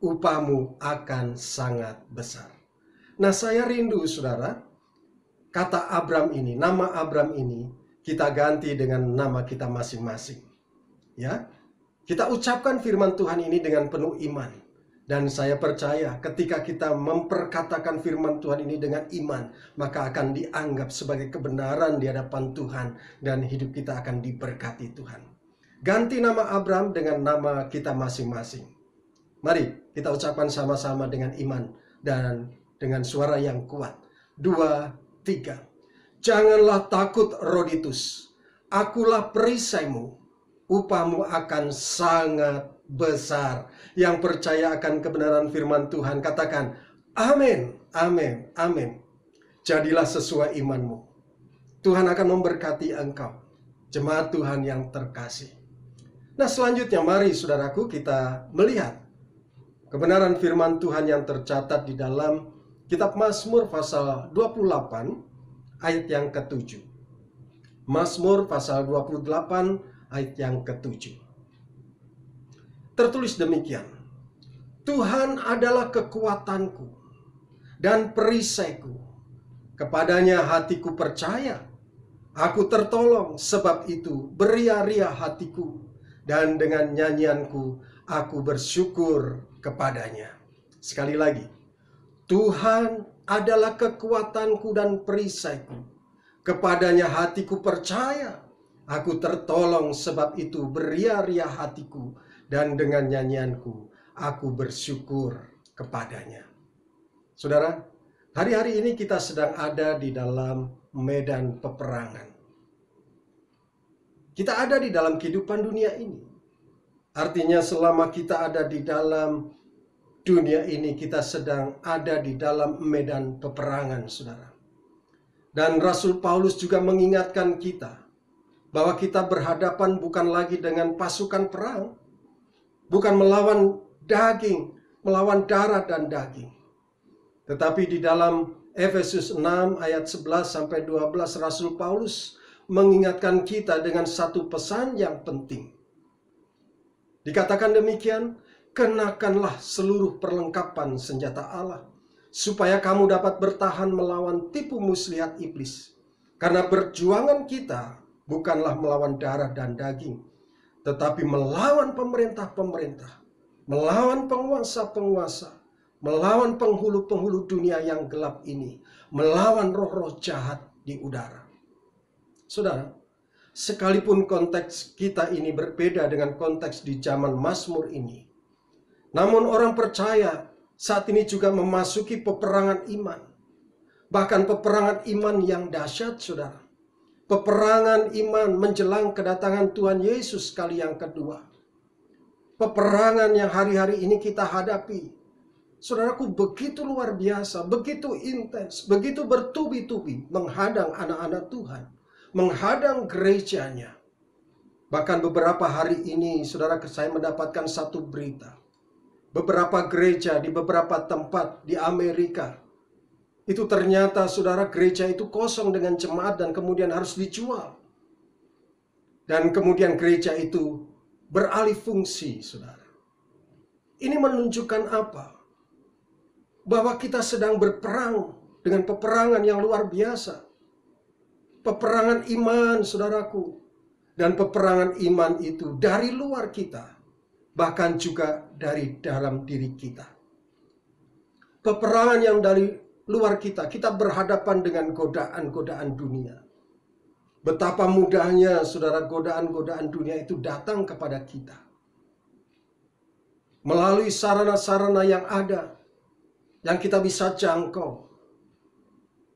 Upahmu akan sangat besar. Nah, saya rindu, saudara, kata Abram ini, nama Abram ini, kita ganti dengan nama kita masing-masing. Ya, kita ucapkan firman Tuhan ini dengan penuh iman. Dan saya percaya ketika kita memperkatakan firman Tuhan ini dengan iman, maka akan dianggap sebagai kebenaran di hadapan Tuhan. Dan hidup kita akan diberkati Tuhan. Ganti nama Abram dengan nama kita masing-masing. Mari kita ucapkan sama-sama dengan iman dan dengan suara yang kuat. 2, 3. Janganlah takut Roditus, akulah perisaimu, upahmu akan sangat besar. Yang percaya akan kebenaran firman Tuhan katakan, amin, amin, amin. Jadilah sesuai imanmu. Tuhan akan memberkati engkau, jemaat Tuhan yang terkasih. Nah, selanjutnya mari saudaraku kita melihat kebenaran firman Tuhan yang tercatat di dalam kitab Mazmur pasal 28 ayat yang ke-7. Mazmur pasal 28 ayat yang ke-7. Tertulis demikian. Tuhan adalah kekuatanku dan perisaiku. Kepadanya hatiku percaya. Aku tertolong, sebab itu beria-ria hatiku. Dan dengan nyanyianku aku bersyukur kepadanya. Sekali lagi, Tuhan adalah kekuatanku dan perisaiku. Kepadanya hatiku percaya. Aku tertolong, sebab itu beria-ria hatiku. Dan dengan nyanyianku aku bersyukur kepadanya. Saudara, hari-hari ini kita sedang ada di dalam medan peperangan. Kita ada di dalam kehidupan dunia ini. Artinya selama kita ada di dalam dunia ini, kita sedang ada di dalam medan peperangan, saudara. Dan Rasul Paulus juga mengingatkan kita bahwa kita berhadapan bukan lagi dengan pasukan perang, bukan melawan daging, melawan darah dan daging. Tetapi di dalam Efesus 6 ayat 11 sampai 12 Rasul Paulus mengingatkan kita dengan satu pesan yang penting. Dikatakan demikian, kenakanlah seluruh perlengkapan senjata Allah, supaya kamu dapat bertahan melawan tipu muslihat iblis. Karena perjuangan kita bukanlah melawan darah dan daging, tetapi melawan pemerintah-pemerintah, melawan penguasa-penguasa, melawan penghulu-penghulu dunia yang gelap ini, melawan roh-roh jahat di udara. Saudara, sekalipun konteks kita ini berbeda dengan konteks di zaman Mazmur ini, namun orang percaya saat ini juga memasuki peperangan iman. Bahkan peperangan iman yang dahsyat, saudara. Peperangan iman menjelang kedatangan Tuhan Yesus kali yang kedua. Peperangan yang hari-hari ini kita hadapi, saudaraku, begitu luar biasa, begitu intens, begitu bertubi-tubi menghadang anak-anak Tuhan, menghadang gerejanya. Bahkan beberapa hari ini, saudara, saya mendapatkan satu berita. Beberapa gereja di beberapa tempat di Amerika, itu ternyata, saudara, gereja itu kosong dengan jemaat dan kemudian harus dijual. Dan kemudian gereja itu beralih fungsi, saudara. Ini menunjukkan apa? Bahwa kita sedang berperang dengan peperangan yang luar biasa. Peperangan iman, saudaraku. Dan peperangan iman itu dari luar kita, bahkan juga dari dalam diri kita. Peperangan yang dari luar kita, kita berhadapan dengan godaan-godaan dunia. Betapa mudahnya, saudara, godaan-godaan dunia itu datang kepada kita. Melalui sarana-sarana yang ada, yang kita bisa jangkau,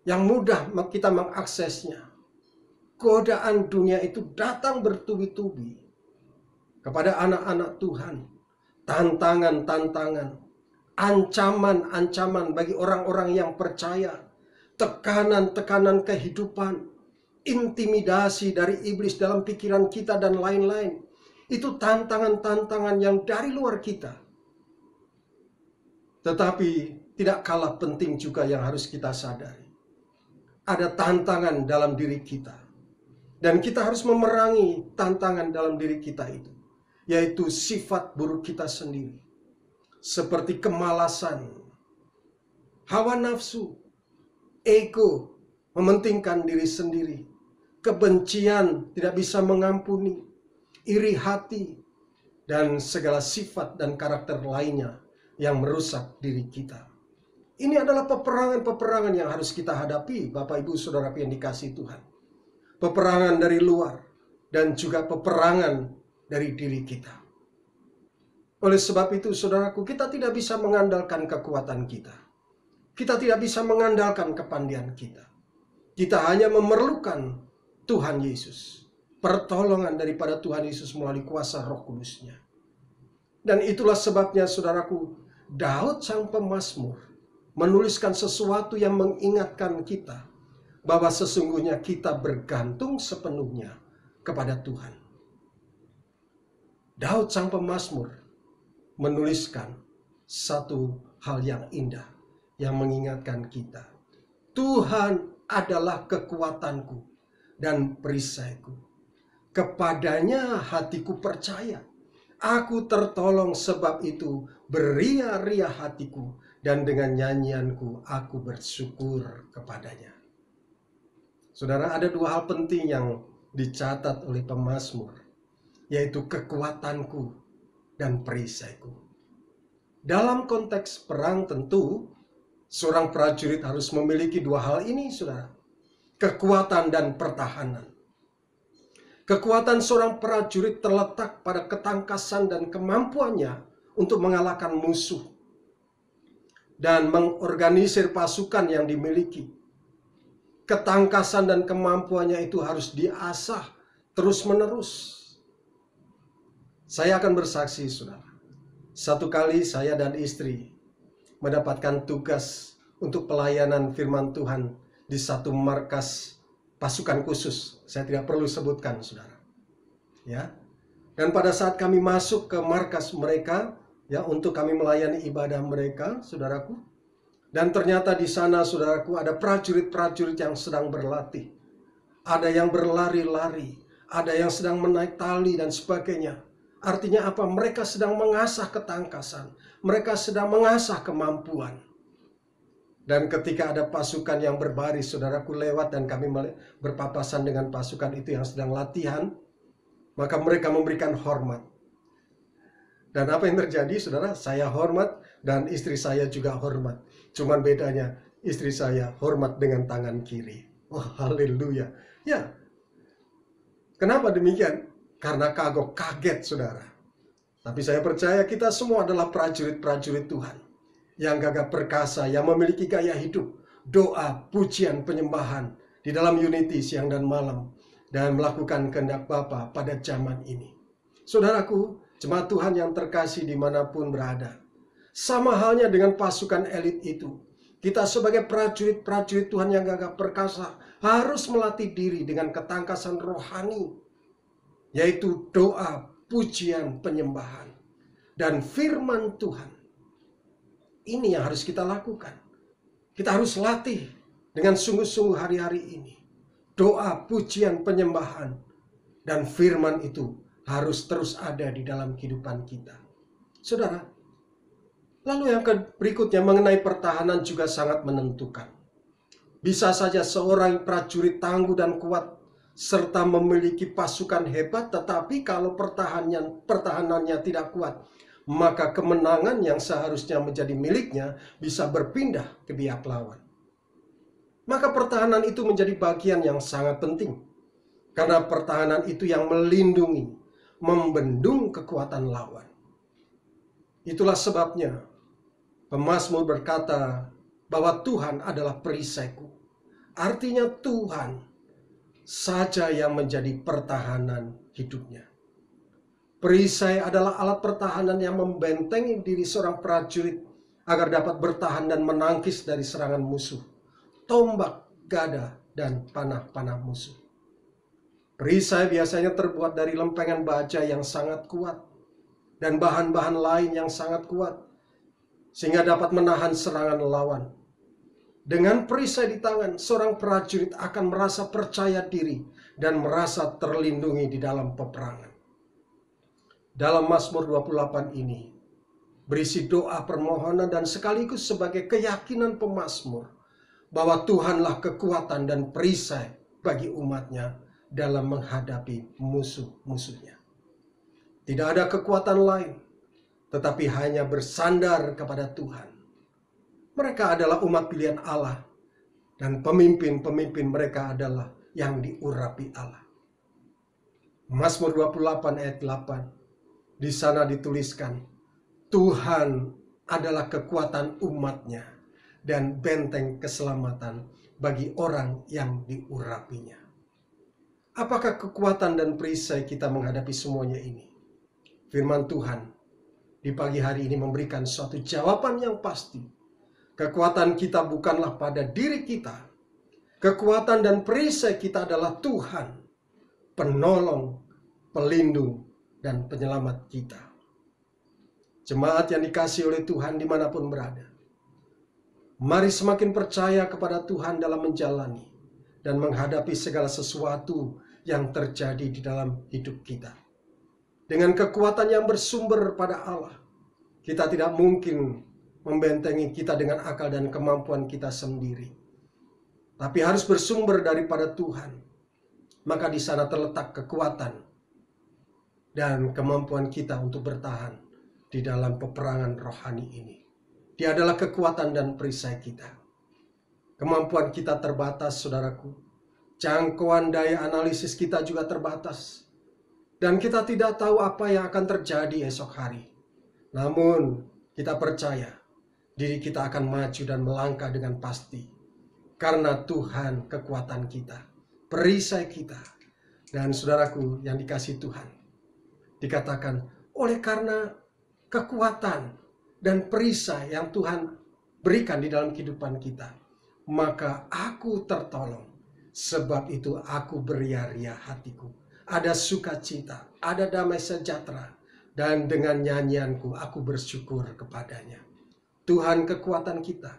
yang mudah kita mengaksesnya. Godaan dunia itu datang bertubi-tubi kepada anak-anak Tuhan. Tantangan-tantangan, ancaman-ancaman bagi orang-orang yang percaya, tekanan-tekanan kehidupan, intimidasi dari iblis dalam pikiran kita dan lain-lain. Itu tantangan-tantangan yang dari luar kita. Tetapi tidak kalah penting juga yang harus kita sadari. Ada tantangan dalam diri kita. Dan kita harus memerangi tantangan dalam diri kita itu, yaitu sifat buruk kita sendiri. Seperti kemalasan, hawa nafsu, ego, mementingkan diri sendiri, kebencian, tidak bisa mengampuni, iri hati, dan segala sifat dan karakter lainnya yang merusak diri kita. Ini adalah peperangan-peperangan yang harus kita hadapi, Bapak Ibu Saudara yang dikasihi Tuhan. Peperangan dari luar dan juga peperangan dari diri kita. Oleh sebab itu, saudaraku, kita tidak bisa mengandalkan kekuatan kita. Kita tidak bisa mengandalkan kepandaian kita. Kita hanya memerlukan Tuhan Yesus. Pertolongan daripada Tuhan Yesus melalui kuasa Roh Kudus-Nya. Dan itulah sebabnya, saudaraku, Daud sang pemazmur menuliskan sesuatu yang mengingatkan kita bahwa sesungguhnya kita bergantung sepenuhnya kepada Tuhan. Daud sang pemazmur menuliskan satu hal yang indah yang mengingatkan kita. Tuhan adalah kekuatanku dan perisaiku. Kepadanya hatiku percaya. Aku tertolong, sebab itu beria-ria hatiku, dan dengan nyanyianku aku bersyukur kepadanya. Saudara, ada dua hal penting yang dicatat oleh pemazmur, yaitu kekuatanku dan perisaiku. Dalam konteks perang tentu, seorang prajurit harus memiliki dua hal ini, saudara. Kekuatan dan pertahanan. Kekuatan seorang prajurit terletak pada ketangkasan dan kemampuannya untuk mengalahkan musuh dan mengorganisir pasukan yang dimiliki. Ketangkasan dan kemampuannya itu harus diasah terus-menerus. Saya akan bersaksi, saudara. Satu kali saya dan istri mendapatkan tugas untuk pelayanan firman Tuhan di satu markas pasukan khusus. Saya tidak perlu sebutkan, saudara. Ya. Dan pada saat kami masuk ke markas mereka, ya, untuk kami melayani ibadah mereka, saudaraku. Dan ternyata di sana, saudaraku, ada prajurit-prajurit yang sedang berlatih. Ada yang berlari-lari, ada yang sedang menaik tali dan sebagainya. Artinya apa? Mereka sedang mengasah ketangkasan. Mereka sedang mengasah kemampuan. Dan ketika ada pasukan yang berbaris, saudaraku, lewat dan kami berpapasan dengan pasukan itu yang sedang latihan, maka mereka memberikan hormat. Dan apa yang terjadi, saudara? Saya hormat dan istri saya juga hormat. Cuman bedanya, istri saya hormat dengan tangan kiri. Oh, haleluya. Ya. Kenapa demikian? Karena kagok kaget, saudara. Tapi saya percaya kita semua adalah prajurit-prajurit Tuhan yang gagah perkasa, yang memiliki gaya hidup, doa, pujian, penyembahan di dalam unity siang dan malam, dan melakukan kehendak Bapa pada zaman ini. Saudaraku, jemaat Tuhan yang terkasih dimanapun berada, sama halnya dengan pasukan elit itu, kita sebagai prajurit-prajurit Tuhan yang gagah perkasa harus melatih diri dengan ketangkasan rohani, yaitu doa, pujian, penyembahan, dan firman Tuhan. Ini yang harus kita lakukan. Kita harus latih dengan sungguh-sungguh hari-hari ini. Doa, pujian, penyembahan, dan firman itu harus terus ada di dalam kehidupan kita. Saudara, lalu yang berikutnya mengenai pertahanan juga sangat menentukan. Bisa saja seorang prajurit tangguh dan kuat serta memiliki pasukan hebat, tetapi kalau pertahanannya tidak kuat, maka kemenangan yang seharusnya menjadi miliknya bisa berpindah ke pihak lawan. Maka pertahanan itu menjadi bagian yang sangat penting. Karena pertahanan itu yang melindungi, membendung kekuatan lawan. Itulah sebabnya pemazmur berkata bahwa Tuhan adalah perisaiku. Artinya Tuhan saja yang menjadi pertahanan hidupnya. Perisai adalah alat pertahanan yang membentengi diri seorang prajurit agar dapat bertahan dan menangkis dari serangan musuh, tombak, gada, dan panah-panah musuh. Perisai biasanya terbuat dari lempengan baja yang sangat kuat dan bahan-bahan lain yang sangat kuat, sehingga dapat menahan serangan lawan. Dengan perisai di tangan, seorang prajurit akan merasa percaya diri dan merasa terlindungi di dalam peperangan. Dalam Mazmur 28 ini berisi doa permohonan dan sekaligus sebagai keyakinan pemazmur bahwa Tuhanlah kekuatan dan perisai bagi umatnya dalam menghadapi musuh-musuhnya. Tidak ada kekuatan lain, tetapi hanya bersandar kepada Tuhan. Mereka adalah umat pilihan Allah, dan pemimpin-pemimpin mereka adalah yang diurapi Allah. Mazmur 28 ayat 8. Di sana dituliskan, Tuhan adalah kekuatan umatnya dan benteng keselamatan bagi orang yang diurapinya. Apakah kekuatan dan perisai kita menghadapi semuanya ini? Firman Tuhan di pagi hari ini memberikan suatu jawaban yang pasti. Kekuatan kita bukanlah pada diri kita. Kekuatan dan perisai kita adalah Tuhan, penolong, pelindung, dan penyelamat kita. Jemaat yang dikasihi oleh Tuhan dimanapun berada, mari semakin percaya kepada Tuhan dalam menjalani dan menghadapi segala sesuatu yang terjadi di dalam hidup kita. Dengan kekuatan yang bersumber pada Allah, kita tidak mungkin membentengi kita dengan akal dan kemampuan kita sendiri, tapi harus bersumber daripada Tuhan. Maka di sana terletak kekuatan dan kemampuan kita untuk bertahan di dalam peperangan rohani ini. Dia adalah kekuatan dan perisai kita. Kemampuan kita terbatas, saudaraku. Jangkauan daya analisis kita juga terbatas. Dan kita tidak tahu apa yang akan terjadi esok hari. Namun, kita percaya diri kita akan maju dan melangkah dengan pasti. Karena Tuhan kekuatan kita, perisai kita. Dan saudaraku yang dikasihi Tuhan, dikatakan oleh karena kekuatan dan perisai yang Tuhan berikan di dalam kehidupan kita, maka aku tertolong. Sebab itu aku beria-ria hatiku. Ada sukacita, ada damai sejahtera. Dan dengan nyanyianku aku bersyukur kepadanya. Tuhan kekuatan kita,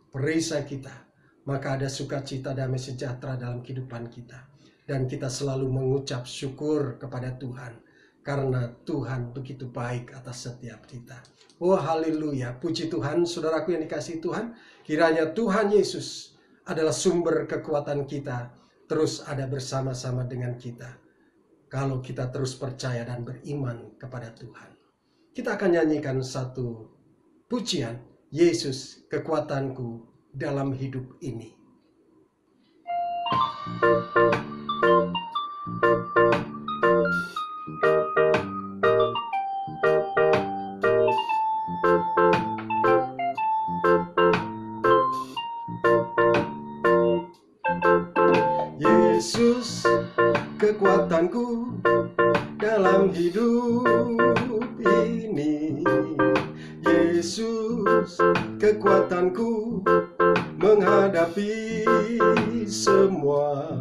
perisai kita. Maka ada sukacita, damai sejahtera dalam kehidupan kita. Dan kita selalu mengucap syukur kepada Tuhan. Karena Tuhan begitu baik atas setiap kita. Oh haleluya, puji Tuhan, saudaraku yang dikasihi Tuhan. Kiranya Tuhan Yesus adalah sumber kekuatan kita. Terus ada bersama-sama dengan kita. Kalau kita terus percaya dan beriman kepada Tuhan. Kita akan nyanyikan satu pujian. Yesus kekuatanku dalam hidup ini. Yesus kekuatanku dalam hidup ini. Yesus kekuatanku menghadapi semua.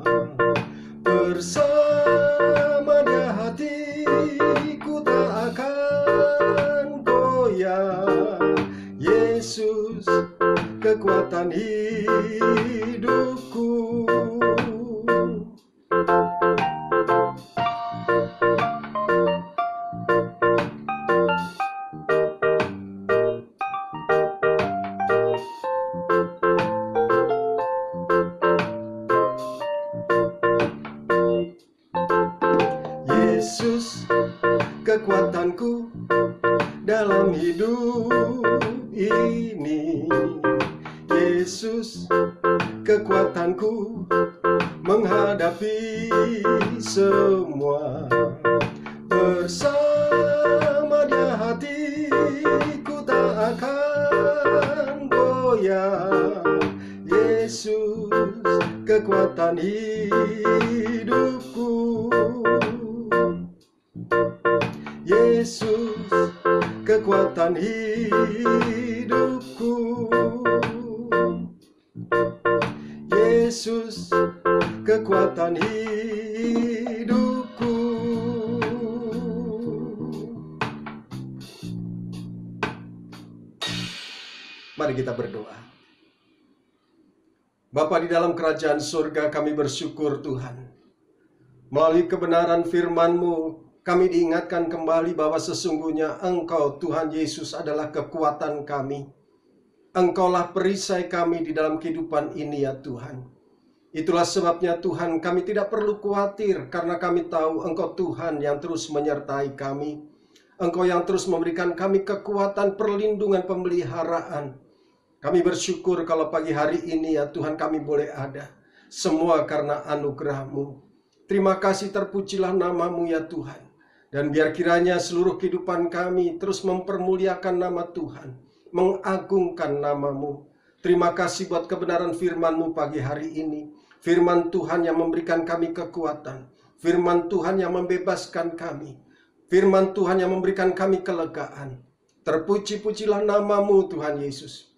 Bersama Dia hatiku tak akan goyah. Yesus kekuatan hidupku. Yesus kekuatanku dalam hidup ini. Yesus kekuatanku menghadapi semua. Bersama Dia hatiku tak akan goyah. Yesus kekuatan hidupku. Yesus kekuatan hidupku. Yesus kekuatan hidupku. Mari kita berdoa. Bapa di dalam kerajaan surga, kami bersyukur Tuhan. Melalui kebenaran firman-Mu, kami diingatkan kembali bahwa sesungguhnya Engkau Tuhan Yesus adalah kekuatan kami. Engkaulah perisai kami di dalam kehidupan ini ya Tuhan. Itulah sebabnya Tuhan kami tidak perlu khawatir karena kami tahu Engkau Tuhan yang terus menyertai kami. Engkau yang terus memberikan kami kekuatan, perlindungan, pemeliharaan. Kami bersyukur kalau pagi hari ini ya Tuhan kami boleh ada. Semua karena anugerah-Mu. Terima kasih, terpujilah nama-Mu ya Tuhan. Dan biar kiranya seluruh kehidupan kami terus mempermuliakan nama Tuhan. Mengagungkan nama-Mu. Terima kasih buat kebenaran firman-Mu pagi hari ini. Firman Tuhan yang memberikan kami kekuatan. Firman Tuhan yang membebaskan kami. Firman Tuhan yang memberikan kami kelegaan. Terpuji-pujilah nama-Mu Tuhan Yesus.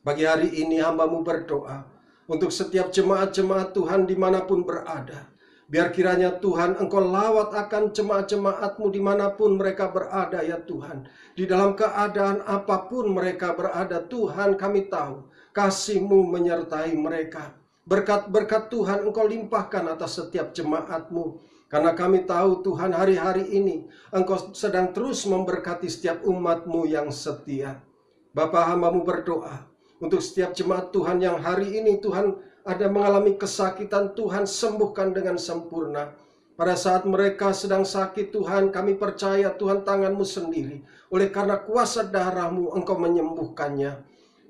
Pagi hari ini hamba-Mu berdoa untuk setiap jemaat-jemaat Tuhan dimanapun berada. Biar kiranya Tuhan Engkau lawat akan jemaat-jemaat-Mu dimanapun mereka berada ya Tuhan. Di dalam keadaan apapun mereka berada, Tuhan kami tahu kasih-Mu menyertai mereka. Berkat-berkat Tuhan Engkau limpahkan atas setiap jemaat-Mu. Karena kami tahu Tuhan hari-hari ini Engkau sedang terus memberkati setiap umat-Mu yang setia. Bapa, hamba-Mu berdoa untuk setiap jemaat Tuhan yang hari ini Tuhan ada mengalami kesakitan, Tuhan sembuhkan dengan sempurna. Pada saat mereka sedang sakit Tuhan, kami percaya Tuhan tangan-Mu sendiri. Oleh karena kuasa darah-Mu Engkau menyembuhkannya.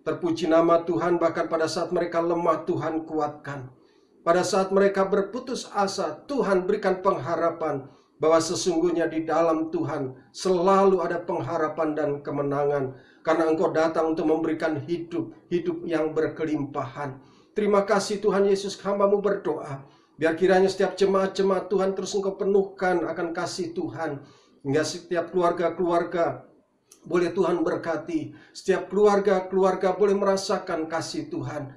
Terpuji nama Tuhan, bahkan pada saat mereka lemah Tuhan kuatkan. Pada saat mereka berputus asa, Tuhan berikan pengharapan bahwa sesungguhnya di dalam Tuhan selalu ada pengharapan dan kemenangan. Karena Engkau datang untuk memberikan hidup yang berkelimpahan. Terima kasih Tuhan Yesus, hamba-Mu berdoa. Biar kiranya setiap jemaat-jemaat Tuhan terus Engkau penuhkan akan kasih Tuhan. Hingga setiap keluarga-keluarga boleh Tuhan berkati. Setiap keluarga-keluarga boleh merasakan kasih Tuhan.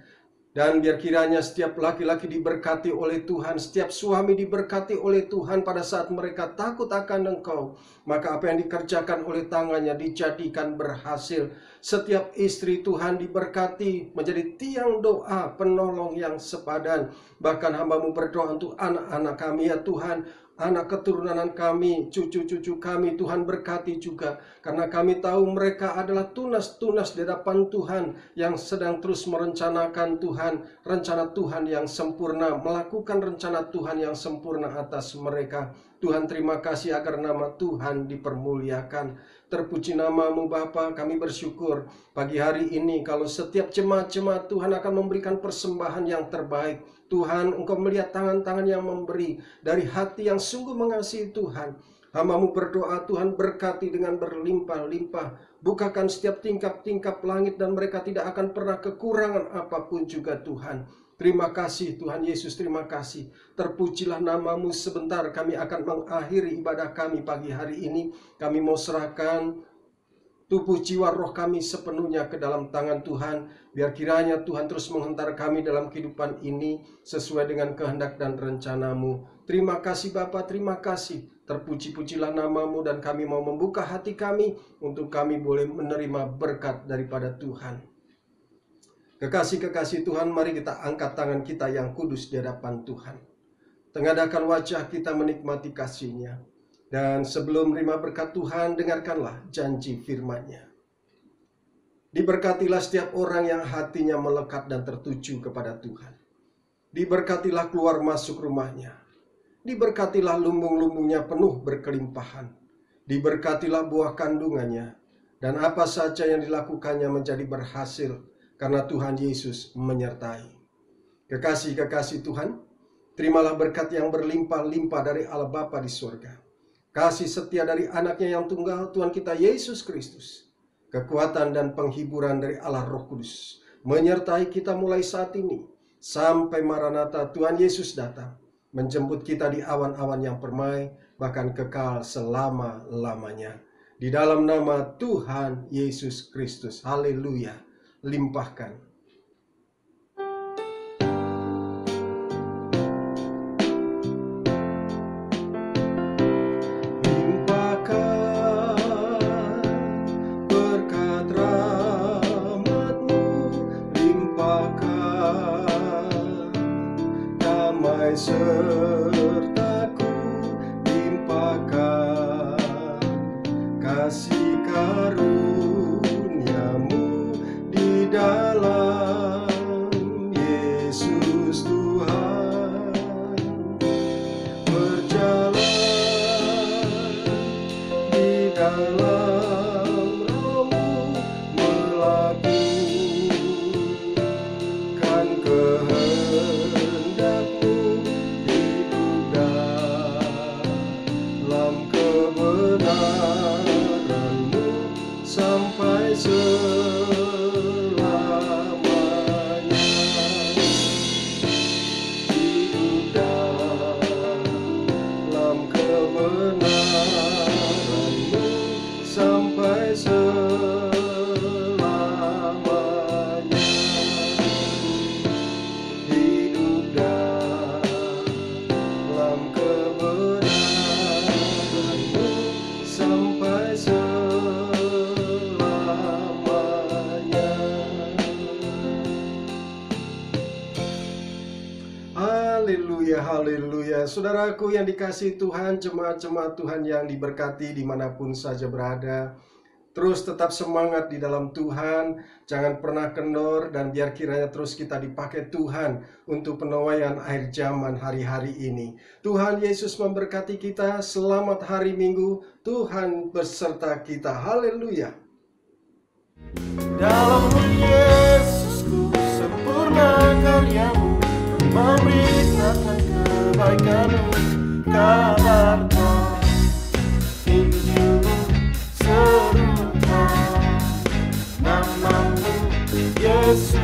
Dan biar kiranya setiap laki-laki diberkati oleh Tuhan, setiap suami diberkati oleh Tuhan pada saat mereka takut akan Engkau. Maka apa yang dikerjakan oleh tangannya dijadikan berhasil. Setiap istri Tuhan diberkati menjadi tiang doa penolong yang sepadan. Bahkan hamba-Mu berdoa untuk anak-anak kami ya Tuhan, anak keturunan kami, cucu-cucu kami, Tuhan berkati juga. Karena kami tahu mereka adalah tunas-tunas di hadapan Tuhan yang sedang terus merencanakan Tuhan, rencana Tuhan yang sempurna, melakukan rencana Tuhan yang sempurna atas mereka. Tuhan, terima kasih agar nama Tuhan dipermuliakan. Terpuji nama-Mu Bapa, kami bersyukur pagi hari ini kalau setiap jemaat-jemaat Tuhan akan memberikan persembahan yang terbaik. Tuhan, Engkau melihat tangan-tangan yang memberi dari hati yang sungguh mengasihi Tuhan. Hamba-Mu berdoa, Tuhan berkati dengan berlimpah-limpah. Bukakan setiap tingkap-tingkap langit dan mereka tidak akan pernah kekurangan apapun juga Tuhan. Terima kasih Tuhan Yesus, terima kasih. Terpujilah nama-Mu. Sebentar kami akan mengakhiri ibadah kami pagi hari ini. Kami mau serahkan tubuh jiwa roh kami sepenuhnya ke dalam tangan Tuhan. Biar kiranya Tuhan terus menghantar kami dalam kehidupan ini sesuai dengan kehendak dan rencana-Mu. Terima kasih Bapa, terima kasih. Terpuji-pujilah nama-Mu dan kami mau membuka hati kami untuk kami boleh menerima berkat daripada Tuhan. Kekasih-kekasih Tuhan, mari kita angkat tangan kita yang kudus di hadapan Tuhan. Tengadahkan wajah kita menikmati kasih-Nya. Dan sebelum menerima berkat Tuhan, dengarkanlah janji firman-Nya. Diberkatilah setiap orang yang hatinya melekat dan tertuju kepada Tuhan. Diberkatilah keluar masuk rumahnya. Diberkatilah lumbung-lumbungnya penuh berkelimpahan. Diberkatilah buah kandungannya. Dan apa saja yang dilakukannya menjadi berhasil. Karena Tuhan Yesus menyertai. Kekasih-kekasih Tuhan, terimalah berkat yang berlimpah-limpah dari Allah Bapa di surga. Kasih setia dari anaknya yang tunggal, Tuhan kita Yesus Kristus. Kekuatan dan penghiburan dari Allah Roh Kudus menyertai kita mulai saat ini. Sampai Maranatha Tuhan Yesus datang. Menjemput kita di awan-awan yang permai, bahkan kekal selama-lamanya. Di dalam nama Tuhan Yesus Kristus. Haleluya. Limpahkan. Sertaku limpahkan kasih karunia-Mu di dalam Yesus Tuhan. Berjalan di dalam Roh-Mu, melakukan kehendak-Mu. Kebenaran-Mu sampai selamanya. Hidup dalam kebenaran-Mu sampai selamanya. Hidup dalam kebenaran sampai selamanya. Haleluya, haleluya. Saudaraku yang dikasihi Tuhan, jemaat-jemaat Tuhan yang diberkati dimanapun saja berada. Terus tetap semangat di dalam Tuhan, jangan pernah kendor, dan biar kiranya terus kita dipakai Tuhan untuk penuaian akhir zaman hari-hari ini. Tuhan Yesus memberkati kita, selamat hari Minggu, Tuhan beserta kita, haleluya. Dalam Yesusku sempurna karya-Mu, memberitakan kebaikan-Mu, kabarkan Injil-Mu, serukan nama-Mu, Yesus.